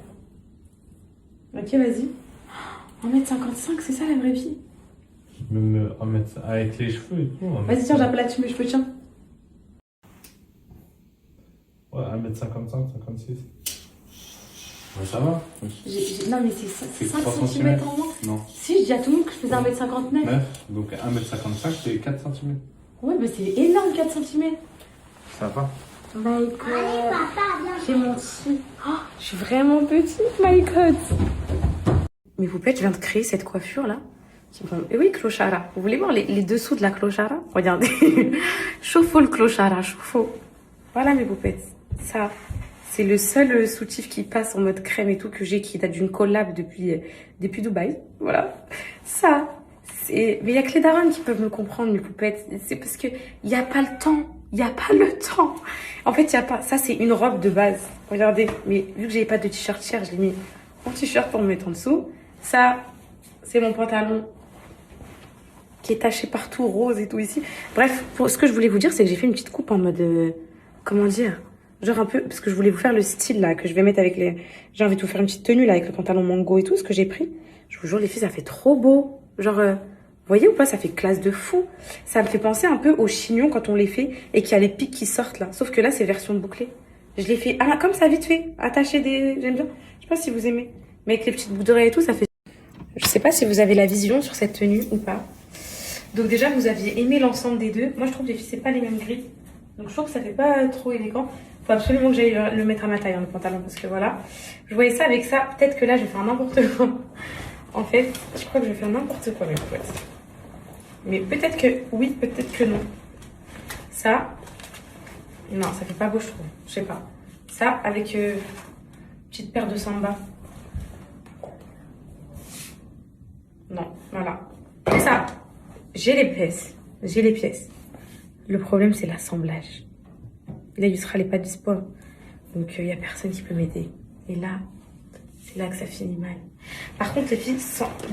Ok, vas-y. 1m55, c'est ça la vraie vie. Même avec les cheveux et tout. Vas-y, tiens, j'appelle là-dessus mes cheveux, tiens. Ouais, 1m55, 56. Ouais, ça va. Non, mais c'est 5 3 cm en moins. Non. Si, je dis à tout le monde que je faisais 1m59. 9, donc 1m55, c'est 4 cm. Ouais, mais c'est énorme, 4 cm. Ça va. My God. Allez, papa, viens. J'ai menti. Oh, je suis vraiment petite, my God. Mes poupettes, je viens de créer cette coiffure là. Et oui, clochara. Vous voulez voir les dessous de la clochara? Regardez. Chauffe-au le clochara, chauffe-au. Voilà mes poupettes. Ça, c'est le seul soutif qui passe en mode crème et tout que j'ai, qui date d'une collab depuis Dubaï. Voilà. Ça, c'est... Mais il y a que les darons qui peuvent me comprendre, mes poupettes. C'est parce que il n'y a pas le temps. Il n'y a pas le temps. En fait, il n'y a pas... Ça, c'est une robe de base. Regardez. Mais vu que j'avais pas de t-shirt cher, je l'ai mis en t-shirt pour me mettre en dessous. Ça, c'est mon pantalon qui est taché partout, rose et tout ici. Bref, ce que je voulais vous dire, c'est que j'ai fait une petite coupe en mode... comment dire? Genre un peu... Parce que je voulais vous faire le style là, que je vais mettre avec les... J'ai envie de vous faire une petite tenue là, avec le pantalon mango et tout, ce que j'ai pris. Je vous jure, les filles, ça fait trop beau. Genre... vous voyez ou pas, ça fait classe de fou. Ça me fait penser un peu aux chignons quand on les fait et qu'il y a les pics qui sortent là. Sauf que là, c'est version bouclée. Je l'ai fait comme ça, vite fait. Attacher des... J'aime bien. Je sais pas si vous aimez. Mais avec les petites boucles d'oreilles et tout, ça fait... Je sais pas si vous avez la vision sur cette tenue ou pas. Donc déjà, vous aviez aimé l'ensemble des deux. Moi, je trouve que les filles, c'est pas les mêmes grilles. Donc je trouve que ça fait pas trop élégant. Faut absolument que j'aille le mettre à ma taille, hein, le pantalon. Parce que voilà. Je voyais ça avec ça. Peut-être que là, je vais faire n'importe quoi. En fait, je crois que je vais faire n'importe quoi, mes potes. Mais peut-être que oui, peut-être que non. Ça, non, ça fait pas beau, je trouve. Je sais pas. Ça, avec petite paire de samba. Non, voilà. Et ça, j'ai les pièces. J'ai les pièces. Le problème, c'est l'assemblage. Là, Yusra, elle n'est pas dispo. Donc, il n'y a personne qui peut m'aider. Et là, c'est là que ça finit mal. Par contre, les filles,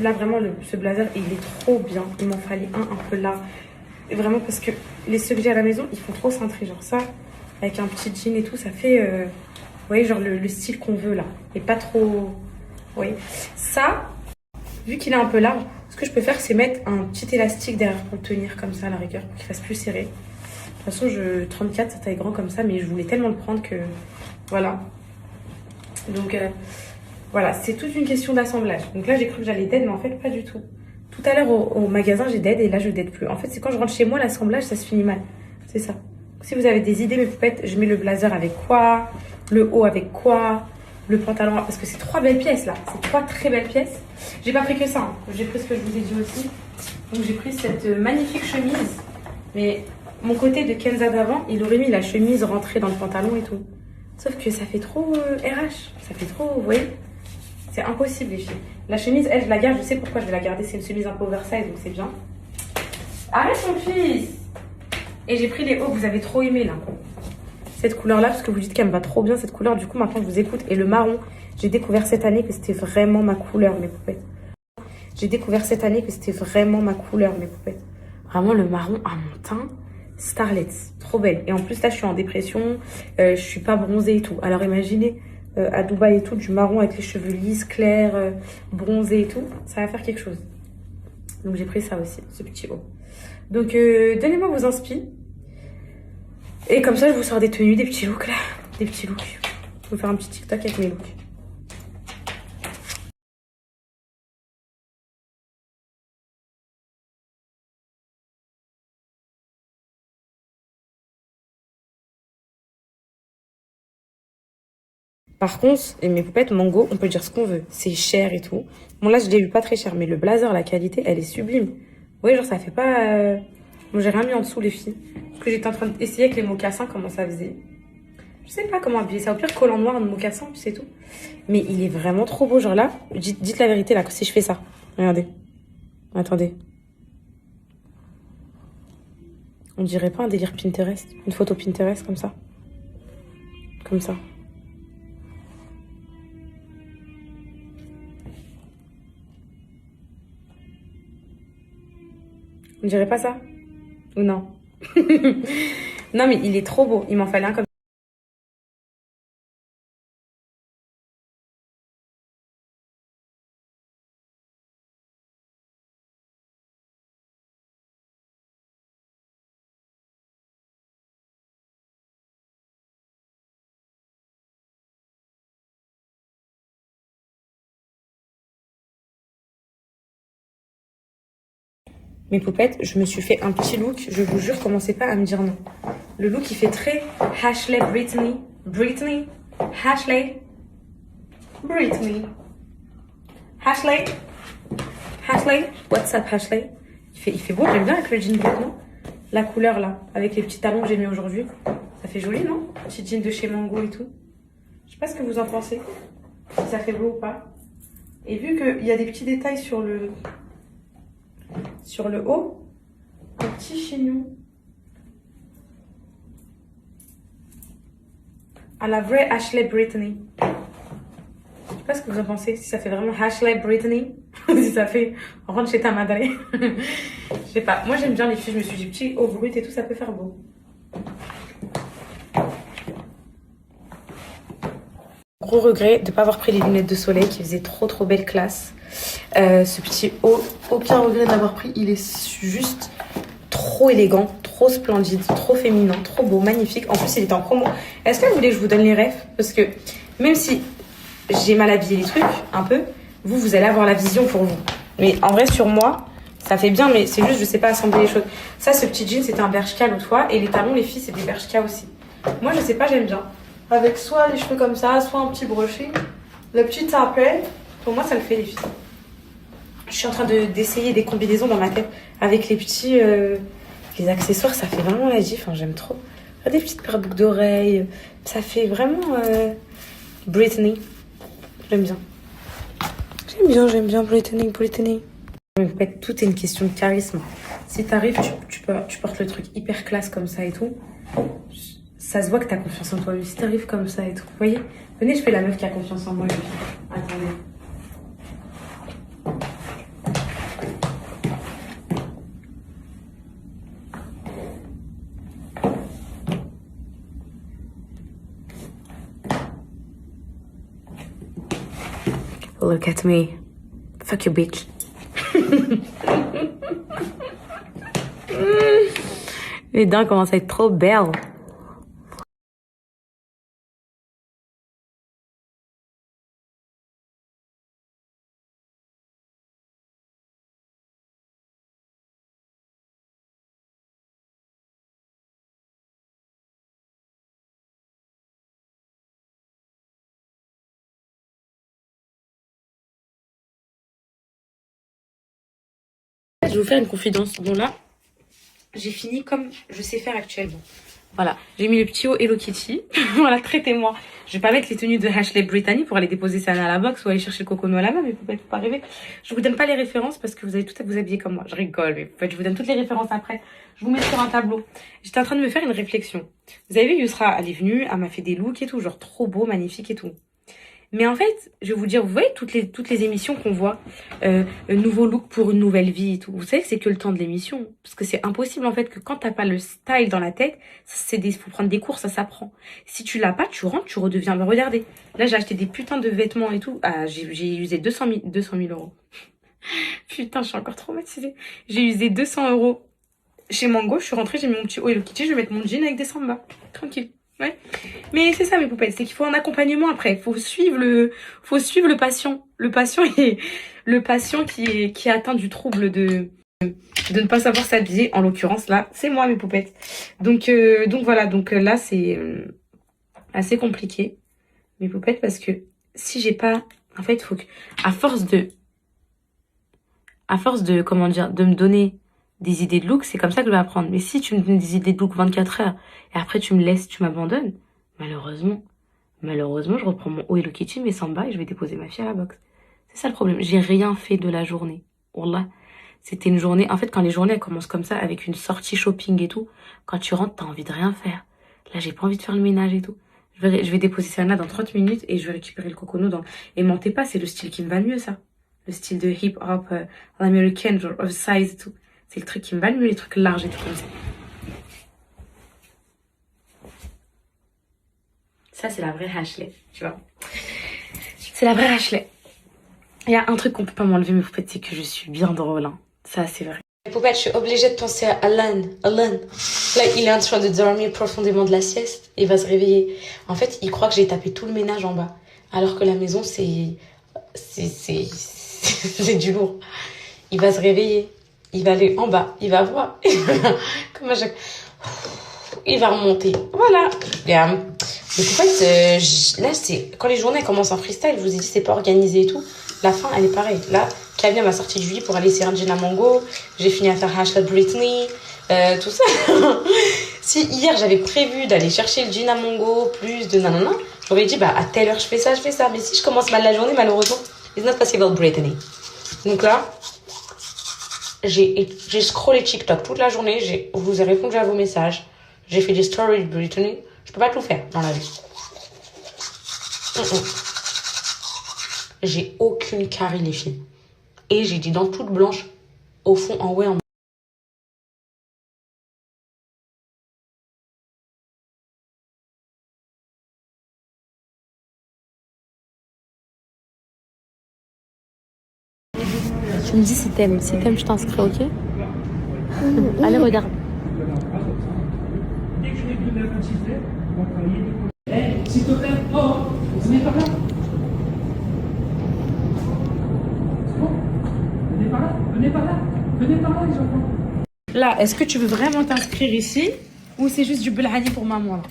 là, vraiment, ce blazer, il est trop bien. Il m'en fallait un peu là. Et vraiment, parce que ceux que j'ai à la maison, ils font trop cintrés. Genre ça, avec un petit jean et tout, ça fait... vous voyez, genre le style qu'on veut, là. Et pas trop... Vous voyez. Ça, vu qu'il est un peu large, ce que je peux faire, c'est mettre un petit élastique derrière pour le tenir comme ça, à la rigueur, pour qu'il fasse plus serré. De toute façon, 34, ça taille grand comme ça, mais je voulais tellement le prendre que... Voilà. Donc... voilà, c'est toute une question d'assemblage. Donc là, j'ai cru que j'allais dead, mais en fait, pas du tout. Tout à l'heure, au magasin, j'ai dead et là, je dead plus. En fait, c'est quand je rentre chez moi, l'assemblage, ça se finit mal. C'est ça. Si vous avez des idées, mes poupettes, je mets le blazer avec quoi, le haut avec quoi, le pantalon... Parce que c'est 3 belles pièces, là. C'est 3 très belles pièces. J'ai pas pris que ça. Hein. J'ai pris ce que je vous ai dit aussi. Donc, j'ai pris cette magnifique chemise. Mais mon côté de Kenza d'avant, il aurait mis la chemise rentrée dans le pantalon et tout. Sauf que ça fait trop RH. Ça fait trop... Vous voyez ? C'est impossible, les filles. La chemise, elle, je la garde. Je sais pourquoi je vais la garder. C'est une chemise un peu oversize, donc c'est bien. Arrête, mon fils. Et j'ai pris les hauts que vous avez trop aimés, là. cette couleur-là parce que vous dites qu'elle me va trop bien cette couleur. Du coup, maintenant, je vous écoute. Et le marron, j'ai découvert cette année que c'était vraiment ma couleur, mes poupettes. J'ai découvert cette année que c'était vraiment ma couleur, mes poupettes. Vraiment, le marron à mon teint, Starlet, trop belle. Et en plus, là, je suis en dépression, je suis pas bronzée et tout. Alors, imaginez, à Dubaï et tout, du marron avec les cheveux lisses, clairs, bronzés et tout, ça va faire quelque chose. Donc, j'ai pris ça aussi, ce petit haut. Donc, donnez-moi vos inspi. Et comme ça, je vous sors des tenues, des petits looks, là. Des petits looks. Je vais faire un petit TikTok avec mes looks. Par contre, et mes poupettes Mango, on peut dire ce qu'on veut. C'est cher et tout. Bon, là, je l'ai eu pas très cher, mais le blazer, la qualité, elle est sublime. Vous voyez, genre, ça fait pas... Bon, j'ai rien mis en dessous, les filles. Parce que j'étais en train d'essayer avec les mocassins, comment ça faisait. Je sais pas comment habiller ça. Au pire, collant noir, de mocassin, puis c'est tout. Mais il est vraiment trop beau. Genre là, dites la vérité, là, si je fais ça. Regardez. Attendez. On dirait pas un délire Pinterest? Une photo Pinterest, comme ça? Comme ça. On dirait pas ça? Ou non? Non, mais il est trop beau. Il m'en fallait un comme ça. Mes poupettes, je me suis fait un petit look. Je vous jure, commencez pas à me dire non. Le look, il fait très Ashley Brittany. Brittany. Ashley. Brittany. Ashley. Ashley. What's up, Ashley? Il fait beau, j'aime bien avec le jean bleu, non? La couleur, là, avec les petits talons que j'ai mis aujourd'hui. Ça fait joli, non? Petit jean de chez Mango et tout. Je sais pas ce que vous en pensez. Si ça fait beau ou pas. Et vu qu'il y a des petits détails sur le haut, un petit chignon à la vraie Ashley Brittany. Je sais pas ce que vous en pensez, si ça fait vraiment Ashley Brittany, si ça fait rentre chez ta madre. Je sais pas, moi j'aime bien les filles, je me suis dit petit haut brut et tout, ça peut faire beau. Gros regret de ne pas avoir pris les lunettes de soleil qui faisaient trop belle classe. Ce petit haut, aucun regret d'avoir pris. Il est juste trop élégant, trop splendide, trop féminin, trop beau, magnifique. En plus, il est en promo. Est-ce que vous voulez que je vous donne les refs? Parce que même si j'ai mal habillé les trucs, un peu, vous allez avoir la vision pour vous. Mais en vrai, sur moi, ça fait bien, mais c'est juste, je sais pas assembler les choses. Ça, ce petit jean, c'était un Bershka l'autre fois. Et les talons, les filles, c'est des Bershka aussi. Moi, je sais pas, j'aime bien. Avec soit les cheveux comme ça, soit un petit brushing. Le petit tapet, pour moi, ça le fait, les filles. Je suis en train d'essayer des combinaisons dans ma tête. Avec les petits... les accessoires, ça fait vraiment la gif. Enfin, j'aime trop. Des petites paires de boucles d'oreilles. Ça fait vraiment... Britney. J'aime bien. J'aime bien Britney. Tout est une question de charisme. Si t'arrives, tu portes le truc hyper classe comme ça et tout. Ça se voit que t'as confiance en toi. Mais si t'arrives comme ça et tout, vous voyez? Venez, je fais la meuf qui a confiance en moi. Attendez. Look at me. Fuck you, bitch. Les dents commencent à être trop belles. Je vais vous faire une confidence. Bon là, j'ai fini comme je sais faire actuellement. Voilà, j'ai mis le petit haut Hello Kitty. Voilà, traitez-moi. Je vais pas mettre les tenues de Ashley Brittany pour aller déposer Sana à la box ou aller chercher le cocono à la main, mais faut pas rêver. Je vous donne pas les références parce que vous allez toutes vous habiller comme moi. Je rigole, mais en fait, je vous donne toutes les références après. Je vous mets sur un tableau. J'étais en train de me faire une réflexion. Vous avez vu, Yousra, elle est venue, elle m'a fait des looks et tout, genre trop beau, magnifique et tout. Mais en fait, je vais vous dire, vous voyez toutes les émissions qu'on voit, un nouveau look pour une nouvelle vie et tout. Vous savez que c'est que le temps de l'émission. Parce que c'est impossible en fait que quand t'as pas le style dans la tête, faut prendre des cours, ça s'apprend. Si tu l'as pas, tu rentres, tu redeviens. Mais regardez, là j'ai acheté des putains de vêtements et tout. Ah, j'ai usé 200 000 euros. Putain, je suis encore traumatisée. J'ai usé 200 euros chez Mango. Je suis rentrée, j'ai mis mon petit Hello Kitty, je vais mettre mon jean avec des sambas. Tranquille. Ouais. Mais c'est ça mes poupettes, c'est qu'il faut un accompagnement après. Faut suivre le patient. Le patient qui est atteint du trouble de ne pas savoir s'habiller. En l'occurrence là, c'est moi mes poupettes. Donc voilà, là c'est assez compliqué mes poupettes parce que si j'ai pas, en fait, faut que à force de comment dire, de me donner des idées de look, c'est comme ça que je vais apprendre. Mais si tu me donnes des idées de look 24 heures et après tu me laisses, tu m'abandonnes, malheureusement, je reprends mon haut Hello Kitty, mes samba et je vais déposer ma fille à la boxe. C'est ça le problème. J'ai rien fait de la journée. Wallah. C'était une journée. En fait, quand les journées elles commencent comme ça, avec une sortie shopping et tout, quand tu rentres, t'as envie de rien faire. Là, j'ai pas envie de faire le ménage et tout. Je vais déposer Sana dans 30 minutes et je vais récupérer le cocono dans. Et mentez pas, c'est le style qui me va le mieux, ça. Le style de hip-hop, l'américaine, genre oversize et tout. C'est le truc qui me va le mieux, les trucs larges et tout comme ça. Ça, c'est la vraie Ashley, tu vois. C'est la vraie Ashley. Il y a un truc qu'on peut pas m'enlever, mes poupettes, c'est que je suis bien drôle. Hein. Ça, c'est vrai. Mes poupettes, je suis obligée de penser à Alan. Là, il est en train de dormir profondément de la sieste. Il va se réveiller. En fait, il croit que j'ai tapé tout le ménage en bas. Alors que la maison, c'est du lourd. Il va se réveiller. Il va aller en bas, il va voir. Comme à chaque... Il va remonter. Voilà. Mais en fait, là, c'est quand les journées commencent en freestyle, je vous ai dit, c'est pas organisé et tout. La fin, elle est pareille. Là, Kavia m'a sorti du lit pour aller essayer un jean à Mango. J'ai fini à faire Ashley Brittany, tout ça. Si hier, j'avais prévu d'aller chercher le jean à Mango, plus de nanana, j'aurais dit, bah, à telle heure, je fais ça. Mais si je commence mal la journée, malheureusement, it's not possible Brittany. Donc là, j'ai scrollé TikTok toute la journée, je vous ai répondu à vos messages, j'ai fait des stories de Brittany, je peux pas tout faire dans la vie. J'ai aucune carie les filles. Et j'ai des dents toutes blanches, au fond, en haut et en bas. Tu me dis si t'aimes, je t'inscris, ok? Allez, regarde. S'il te plaît, oh, venez par là. C'est bon? Venez par là, les enfants. Là, est-ce que tu veux vraiment t'inscrire ici ou c'est juste du belhani pour maman là?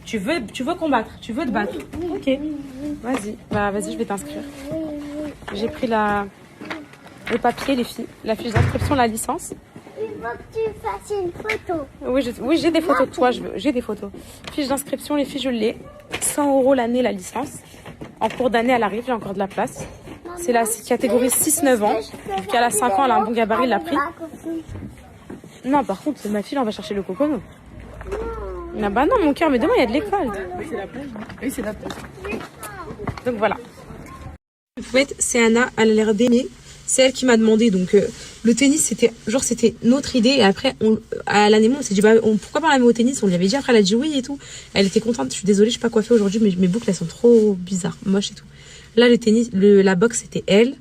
Je veux. Tu veux combattre? Tu veux te battre? Oui, Ok. oui. Vas-y. Bah vas-y, je vais t'inscrire. Oui. J'ai pris le papier, les filles, la fiche d'inscription, la licence. Il faut que tu fasses une photo. Oui, j'ai des photos de toi, j'ai des photos. Fiche d'inscription, les filles, je l'ai. 100 € l'année, la licence. En cours d'année, elle arrive, j'ai encore de la place. C'est la catégorie 6-9 ans. Vu qu'elle a 5 ans, elle a un bon gabarit, elle l'a pris. Non, par contre, ma fille, on va chercher le cocono. Non, bah non, mon cœur, mais demain, il y a de l'école. Oui, c'est la plage. Oui, c'est la plage. Donc voilà. En fait, c'est Anna, elle a l'air d'aimer. C'est elle qui m'a demandé. Donc le tennis, c'était notre idée. Et après, à l'année, on s'est dit, pourquoi pas la mettre au tennis? On lui avait dit, après elle a dit oui et tout. Elle était contente. Je suis désolée, je suis pas coiffée aujourd'hui, mais mes boucles, elles sont trop bizarres, moches et tout. Là, le tennis, la boxe, c'était elle.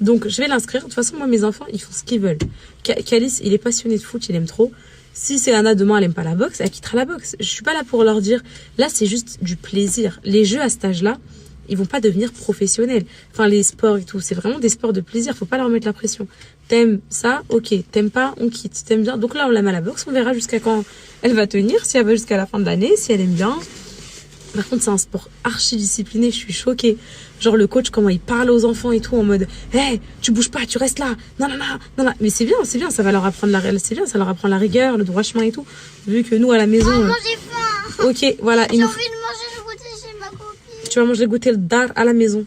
Donc je vais l'inscrire. De toute façon, moi, mes enfants, ils font ce qu'ils veulent. Calice, il est passionné de foot, il aime trop. Si c'est Anna demain, elle aime pas la boxe, elle quittera la boxe. Je suis pas là pour leur dire, là, c'est juste du plaisir. Les jeux à cet âge-là, ils vont pas devenir professionnels. Enfin, les sports et tout, c'est vraiment des sports de plaisir. Faut pas leur mettre la pression. T'aimes ça? Ok. T'aimes pas? On quitte. T'aimes bien? Donc là, on la met à la boxe. On verra jusqu'à quand elle va tenir. Si elle va jusqu'à la fin de l'année. Si elle aime bien. Par contre, c'est un sport archi discipliné, je suis choquée. Genre le coach, comment il parle aux enfants et tout en mode « Hey, tu bouges pas, tu restes là. Non, non, non, non, non. » Mais c'est bien, ça va leur apprendre c'est bien, ça leur apprend la rigueur, le droit chemin et tout. Vu que nous, à la maison... Maman, j'ai faim. Ok, voilà. J'ai envie de manger le goûter chez ma copine. Tu vas manger le goûter le dar à la maison.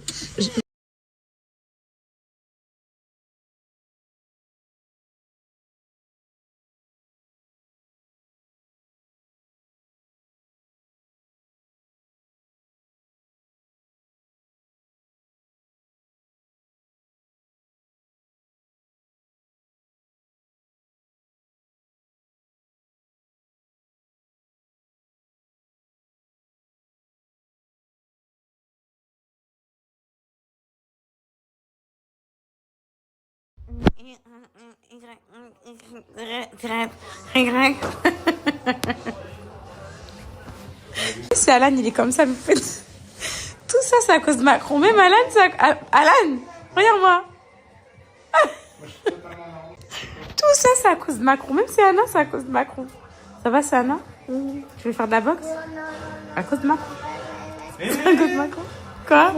C'est Alan, il est comme ça, mais en fait, tout ça, c'est à cause de Macron. Même Alan, Alan, regarde-moi. Tout ça, c'est à cause de Macron. Même si Anna, c'est à cause de Macron. Ça va, c'est Anna? Tu veux faire de la boxe? À cause de Macron. C'est à cause de Macron. Quoi?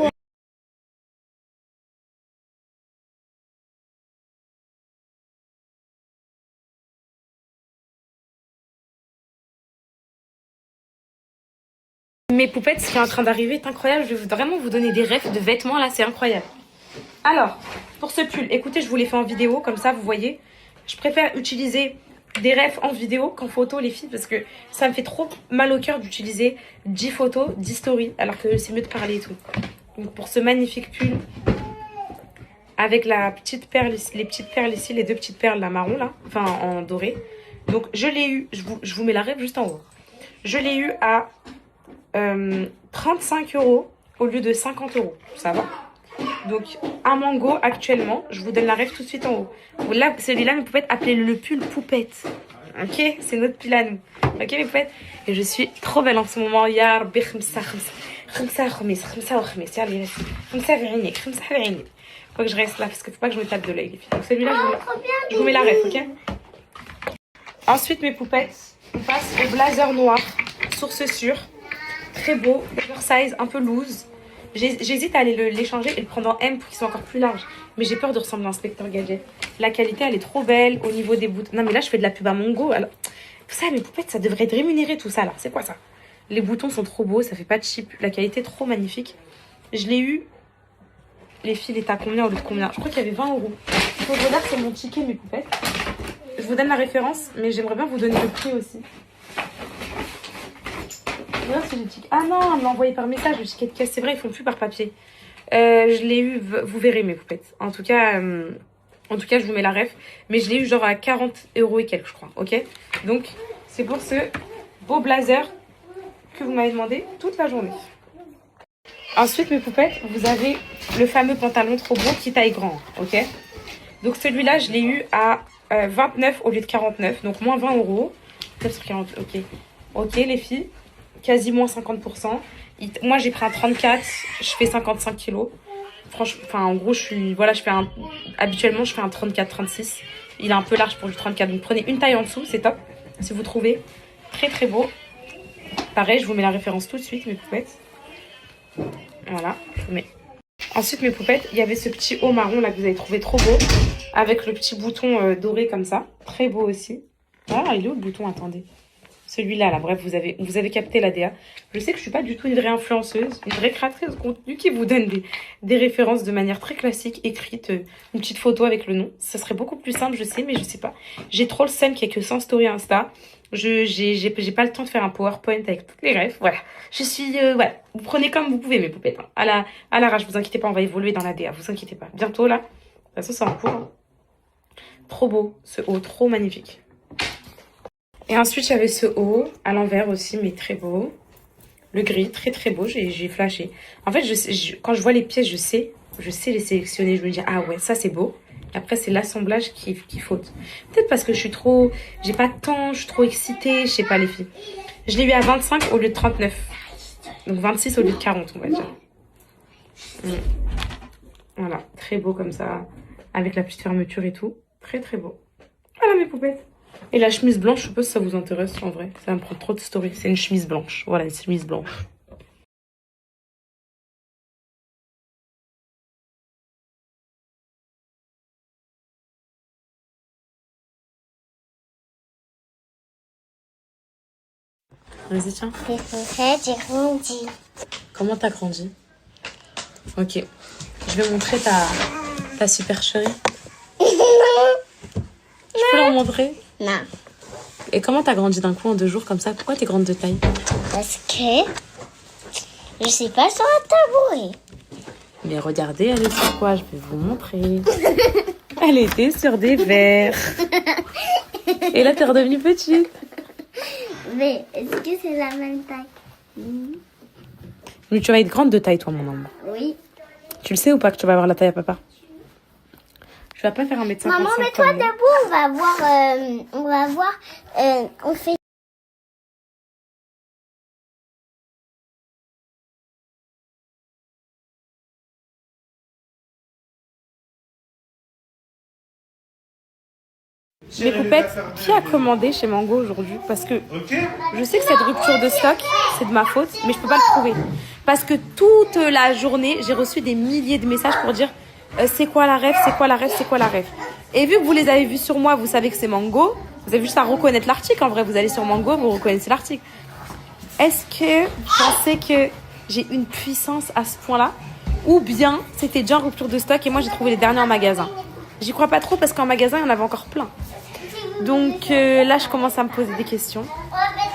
Mes poupettes, ce qui est en train d'arriver est incroyable. Je vais vraiment vous donner des refs de vêtements là, c'est incroyable. Alors, pour ce pull, écoutez, je vous l'ai fait en vidéo, comme ça vous voyez. Je préfère utiliser des refs en vidéo qu'en photo, les filles, parce que ça me fait trop mal au cœur d'utiliser 10 photos, 10 stories, alors que c'est mieux de parler et tout. Donc pour ce magnifique pull, avec la petite perle, les petites perles ici, les deux petites perles là, marron là, enfin en doré. Donc je l'ai eu, je vous mets la ref juste en haut. Je l'ai eu à 35 € au lieu de 50 €, ça va. Donc un mango actuellement, je vous donne la ref tout de suite en haut. Là, celui-là, mes poupettes, appelez-le le pull poupette. Ok, c'est notre pull à nous. Ok, mes poupettes. Et je suis trop belle en ce moment. Ya Rabbi, khmsa khamis, faut que je reste là parce qu'il faut pas que je me tape de l'œil, les filles. Donc celui-là, je vous mets la ref, ok. Ensuite, mes poupettes, on passe au blazer noir, source sûre. Très beau, oversize, un peu loose. J'hésite à aller l'échanger et le prendre en M pour qu'il soit encore plus large. Mais j'ai peur de ressembler à Inspecteur Gadget. La qualité, elle est trop belle au niveau des boutons. Non, mais là, je fais de la pub à Mongo. Alors, tout ça, mes poupettes, ça devrait être rémunéré, tout ça, là. C'est quoi ça? Les boutons sont trop beaux, ça fait pas de chip. La qualité est trop magnifique. Je l'ai eu. Les filles, il est à combien au lieu de combien? Je crois qu'il y avait 20 €. Il faut que je regarde sur mon ticket, mes poupettes. Je vous donne la référence, mais j'aimerais bien vous donner le prix aussi. Ah non, on me l'a envoyé par message, le ticket de caisse. C'est vrai, ils font plus par papier. Je l'ai eu, vous verrez mes poupettes. En tout cas, je vous mets la ref. Mais je l'ai eu genre à 40 € et quelques, je crois. Ok. Donc, c'est pour ce beau blazer que vous m'avez demandé toute la journée. Ensuite, mes poupettes, vous avez le fameux pantalon trop beau qui taille grand. Ok. Donc, celui-là, je l'ai eu à 29 au lieu de 49. Donc, moins 20 €. Peut-être sur 40. Ok. Ok, les filles. Quasi moins 50%. Moi, j'ai pris un 34. Je fais 55 kilos. Franchement, enfin, en gros, habituellement, je fais un 34-36. Il est un peu large pour du 34. Donc, prenez une taille en dessous, c'est top. Si vous trouvez. Très, très beau. Pareil, je vous mets la référence tout de suite, mes poupettes. Voilà, je vous mets. Ensuite, mes poupettes, il y avait ce petit haut marron là que vous avez trouvé trop beau. Avec le petit bouton doré comme ça. Très beau aussi. Ah, il est où le bouton? Attendez. Celui-là, là, bref, vous avez capté la DA. Je sais que je suis pas du tout une vraie influenceuse, une vraie créatrice de contenu qui vous donne des références de manière très classique, écrite, une petite photo avec le nom. Ça serait beaucoup plus simple, je sais, mais je sais pas. J'ai trop le seum qu'il y ait que 100 stories Insta. J'ai pas le temps de faire un PowerPoint avec toutes les refs. Voilà. Je suis, voilà. Vous prenez comme vous pouvez, mes poupettes. Hein. À l'arrache, vous inquiétez pas, on va évoluer dans la DA, vous inquiétez pas. Bientôt, là. De toute façon, c'est en cours. Hein. Trop beau, ce haut, trop magnifique. Et ensuite, j'avais ce haut, à l'envers aussi, mais très beau. Le gris, très très beau, j'ai flashé. En fait, quand je vois les pièces, je sais les sélectionner. Je me dis, ah ouais, ça c'est beau. Et après, c'est l'assemblage qui faute. Peut-être parce que j'ai pas de temps, je suis trop excitée, je sais pas les filles. Je l'ai eu à 25 au lieu de 39. Donc 26 au lieu de 40, on va dire. Voilà, très beau comme ça, avec la petite fermeture et tout. Très très beau. Voilà mes poupettes. Et la chemise blanche, je sais pas si ça vous intéresse en vrai. Ça va me prendre trop de stories. C'est une chemise blanche. Voilà, une chemise blanche. Vas-y, tiens. J'ai grandi. Comment t'as grandi? Ok. Je vais montrer ta supercherie. Je peux leur montrer? Non. Et comment t'as grandi d'un coup en 2 jours comme ça? Pourquoi t'es grande de taille? Parce que je sais pas sur un tabouret. Mais regardez, elle est sur quoi? Je vais vous montrer. Elle était sur des verres. Et là, t'es redevenue petite. Mais est-ce que c'est la même taille? Mais tu vas être grande de taille, toi, mon homme. Oui. Tu le sais ou pas que tu vas avoir la taille à papa? Je vais pas faire un médecin. Maman, mets-toi debout, on va voir, on fait... Mes poupettes, qui a commandé chez Mango aujourd'hui? Parce que je sais que cette rupture de stock, c'est de ma faute, mais je peux pas le prouver. Parce que toute la journée, j'ai reçu des milliers de messages pour dire c'est quoi la ref, c'est quoi la ref, c'est quoi la ref. Et vu que vous les avez vus sur moi, vous savez que c'est Mango. Vous avez juste à reconnaître l'article. En vrai, vous allez sur Mango, vous reconnaissez l'article. Est-ce que vous pensez que j'ai une puissance à ce point-là? Ou bien c'était déjà en rupture de stock et moi j'ai trouvé les derniers en magasin? J'y crois pas trop parce qu'en magasin, il y en avait encore plein. Donc là, je commence à me poser des questions.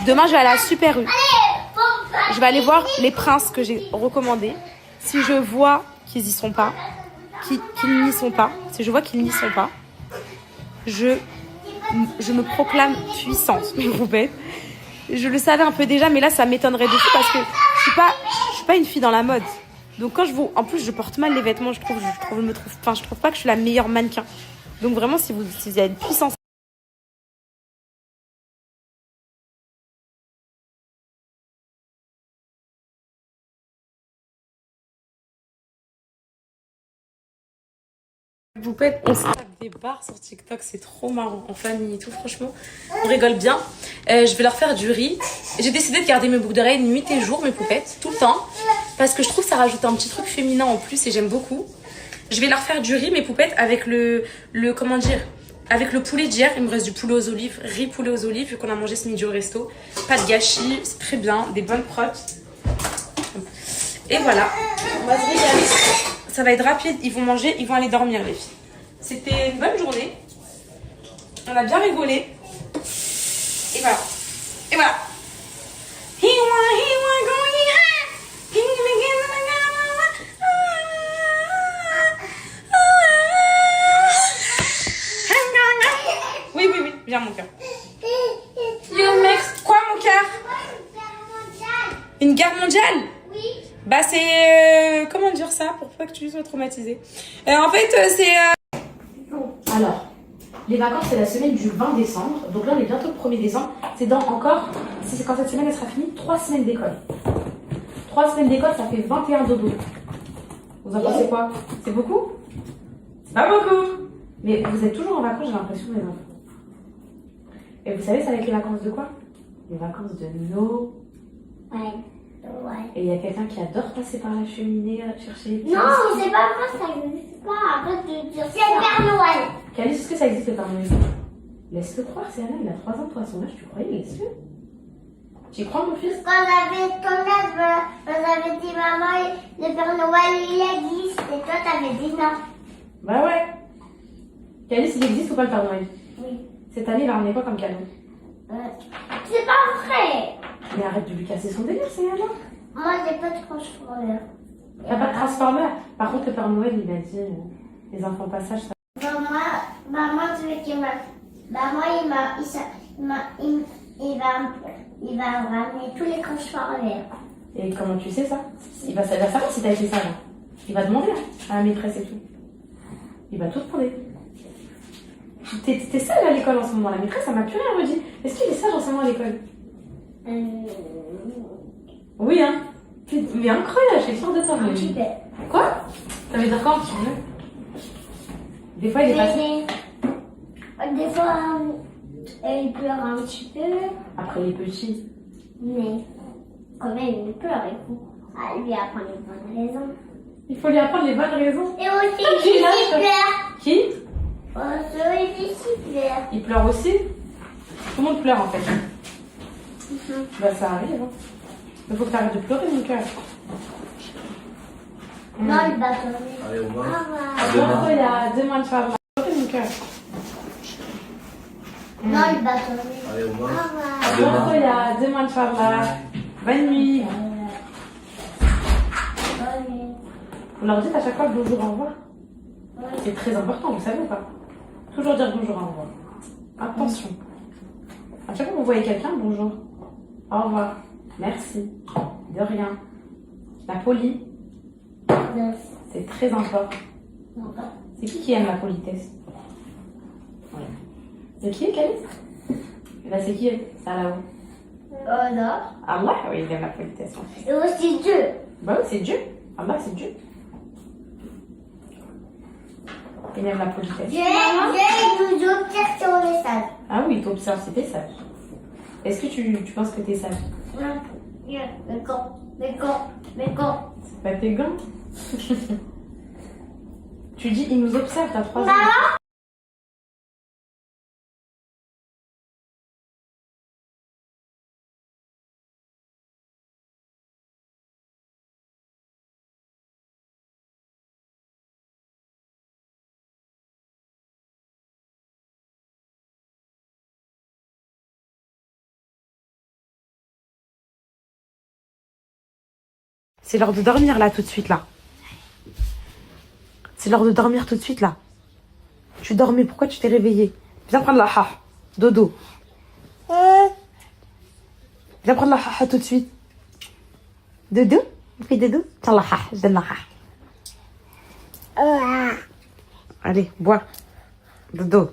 Demain, je vais aller à la Super U. Je vais aller voir les princes que j'ai recommandés. Si je vois qu'ils y sont pas, qu'ils n'y sont pas, si je vois qu'ils n'y sont pas, je me proclame puissante, mes poupettes. Je le savais un peu déjà, mais là, ça m'étonnerait de fou parce que je suis pas une fille dans la mode. Donc quand je vous, en plus, je porte mal les vêtements, je trouve pas que je suis la meilleure mannequin. Donc vraiment, si vous avez une puissance. Poupette, on se tape des barres sur TikTok, c'est trop marrant, en famille et tout, franchement, on rigole bien. Je vais leur faire du riz. J'ai décidé de garder mes boucles d'oreilles nuit et jour, mes poupettes, tout le temps, parce que je trouve que ça rajoute un petit truc féminin en plus et j'aime beaucoup. Je vais leur faire du riz, mes poupettes, avec comment dire, avec le poulet d'hier. Il me reste du poulet aux olives, riz poulet aux olives, vu qu'on a mangé ce midi au resto. Pas de gâchis, c'est très bien, des bonnes protes. Et voilà, on va se régaler. Ça va être rapide, ils vont manger, ils vont aller dormir les filles. C'était une bonne journée. On a bien rigolé. Et voilà. Et voilà. Oui, viens mon cœur. Yo mec, quoi mon cœur? Une guerre mondiale? Oui. Bah c'est... comment dire ça pour pas que tu sois traumatisée. En fait c'est... Alors, les vacances c'est la semaine du 20 décembre. Donc là on est bientôt le 1er décembre. C'est dans encore, si c'est quand cette semaine elle sera finie, 3 semaines d'école. 3 semaines d'école ça fait 21 dodo. Vous en pensez quoi? C'est beaucoup? C'est pas beaucoup. Mais vous êtes toujours en vacances, j'ai l'impression, les enfants. Et vous savez, c'est avec les vacances de quoi? Les vacances de Noël. Ouais. Et il y a quelqu'un qui adore passer par la cheminée, chercher les petits. Non, c'est pas vrai, ça n'existe pas. Arrête de dire ça. C'est le Père Noël. Calice, est-ce que ça existe le Père Noël? Laisse-le croire, c'est Anna, il a 3 ans, toi à son âge, tu croyais, laisse-le. Tu y crois, mon fils? Quand j'avais ton âge, j'avais dit maman, le Père Noël il existe. Et toi, t'avais dit non. Bah ouais. Calice, il existe ou pas le Père Noël? Oui. Cette année, il va ramener quoi comme cadeau? C'est pas vrai. Mais arrête de lui casser son délire, c'est Anna. Moi, j'ai pas de transformeur. T'as pas de transformer. Par contre, le Père Noël, il a dit les enfants passage, ça. Maman, tu veux qu'il m'a... Maman, il va ramener tous les transformeurs. Et comment tu sais ça? Il va savoir si t'as été sage. Il va demander à la maîtresse et tout. Il va tout demander. T'es sage à l'école en ce moment. La maîtresse, elle m'a plus rien redit. Est-ce qu'il est sage en ce moment à l'école? Oui, hein. Mais incroyable, je suis sûre de ça. Un petit peu. Quoi? Ça veut dire quoi un petit peu? Des fois, il est passé. Des fois, il pleure un petit peu. Après les petits. Mais quand même, il pleure. Il faut lui apprendre les bonnes raisons. Il faut lui apprendre les bonnes raisons. Et aussi, il pleure. Qui? Celui-ci pleure. Il pleure aussi? Tout le monde pleure en fait. Bah ça arrive. Hein. Il faut que t'arrêtes de pleurer mon cœur. Non, il va tomber. Allez, au moins. Au revoir. Bientôt, il y a demain de faire pleurer mon cœur. Non, il va tomber. Allez, au Au moins. revoir. Bientôt, il y a demain de faire bonne nuit. Bonne nuit. Vous leur dites à chaque fois bonjour, au revoir. C'est très important, vous savez ou pas? Toujours dire bonjour, au revoir. Attention. À chaque fois que vous voyez quelqu'un, bonjour. Au revoir. Merci. De rien. La poli, Merci. c'est très important. C'est qui aime la politesse? Ouais. C'est qui, Calice? Là, c'est qui? Ça là-haut. Oh non. Allah, oui, il aime la politesse. Et aussi Dieu. Bah oui, c'est Dieu. Allah, c'est Dieu. Il aime la politesse. Dieu nous observe sur les salles. Ah oui, il t'observe, c'est t'es sage. Est-ce que tu penses que t'es sage? Non. Mais quand. C'est pas tes gants. Tu dis, il nous observe, t'as 3 ans. C'est l'heure de dormir là tout de suite là. C'est l'heure de dormir tout de suite là. Tu dormais, pourquoi tu t'es réveillé? Viens prendre la haha. Dodo. Viens prendre la haha tout de suite. Dodo? Fais dodo? Tiens la haha, je donne la haha. Allez, bois. Dodo.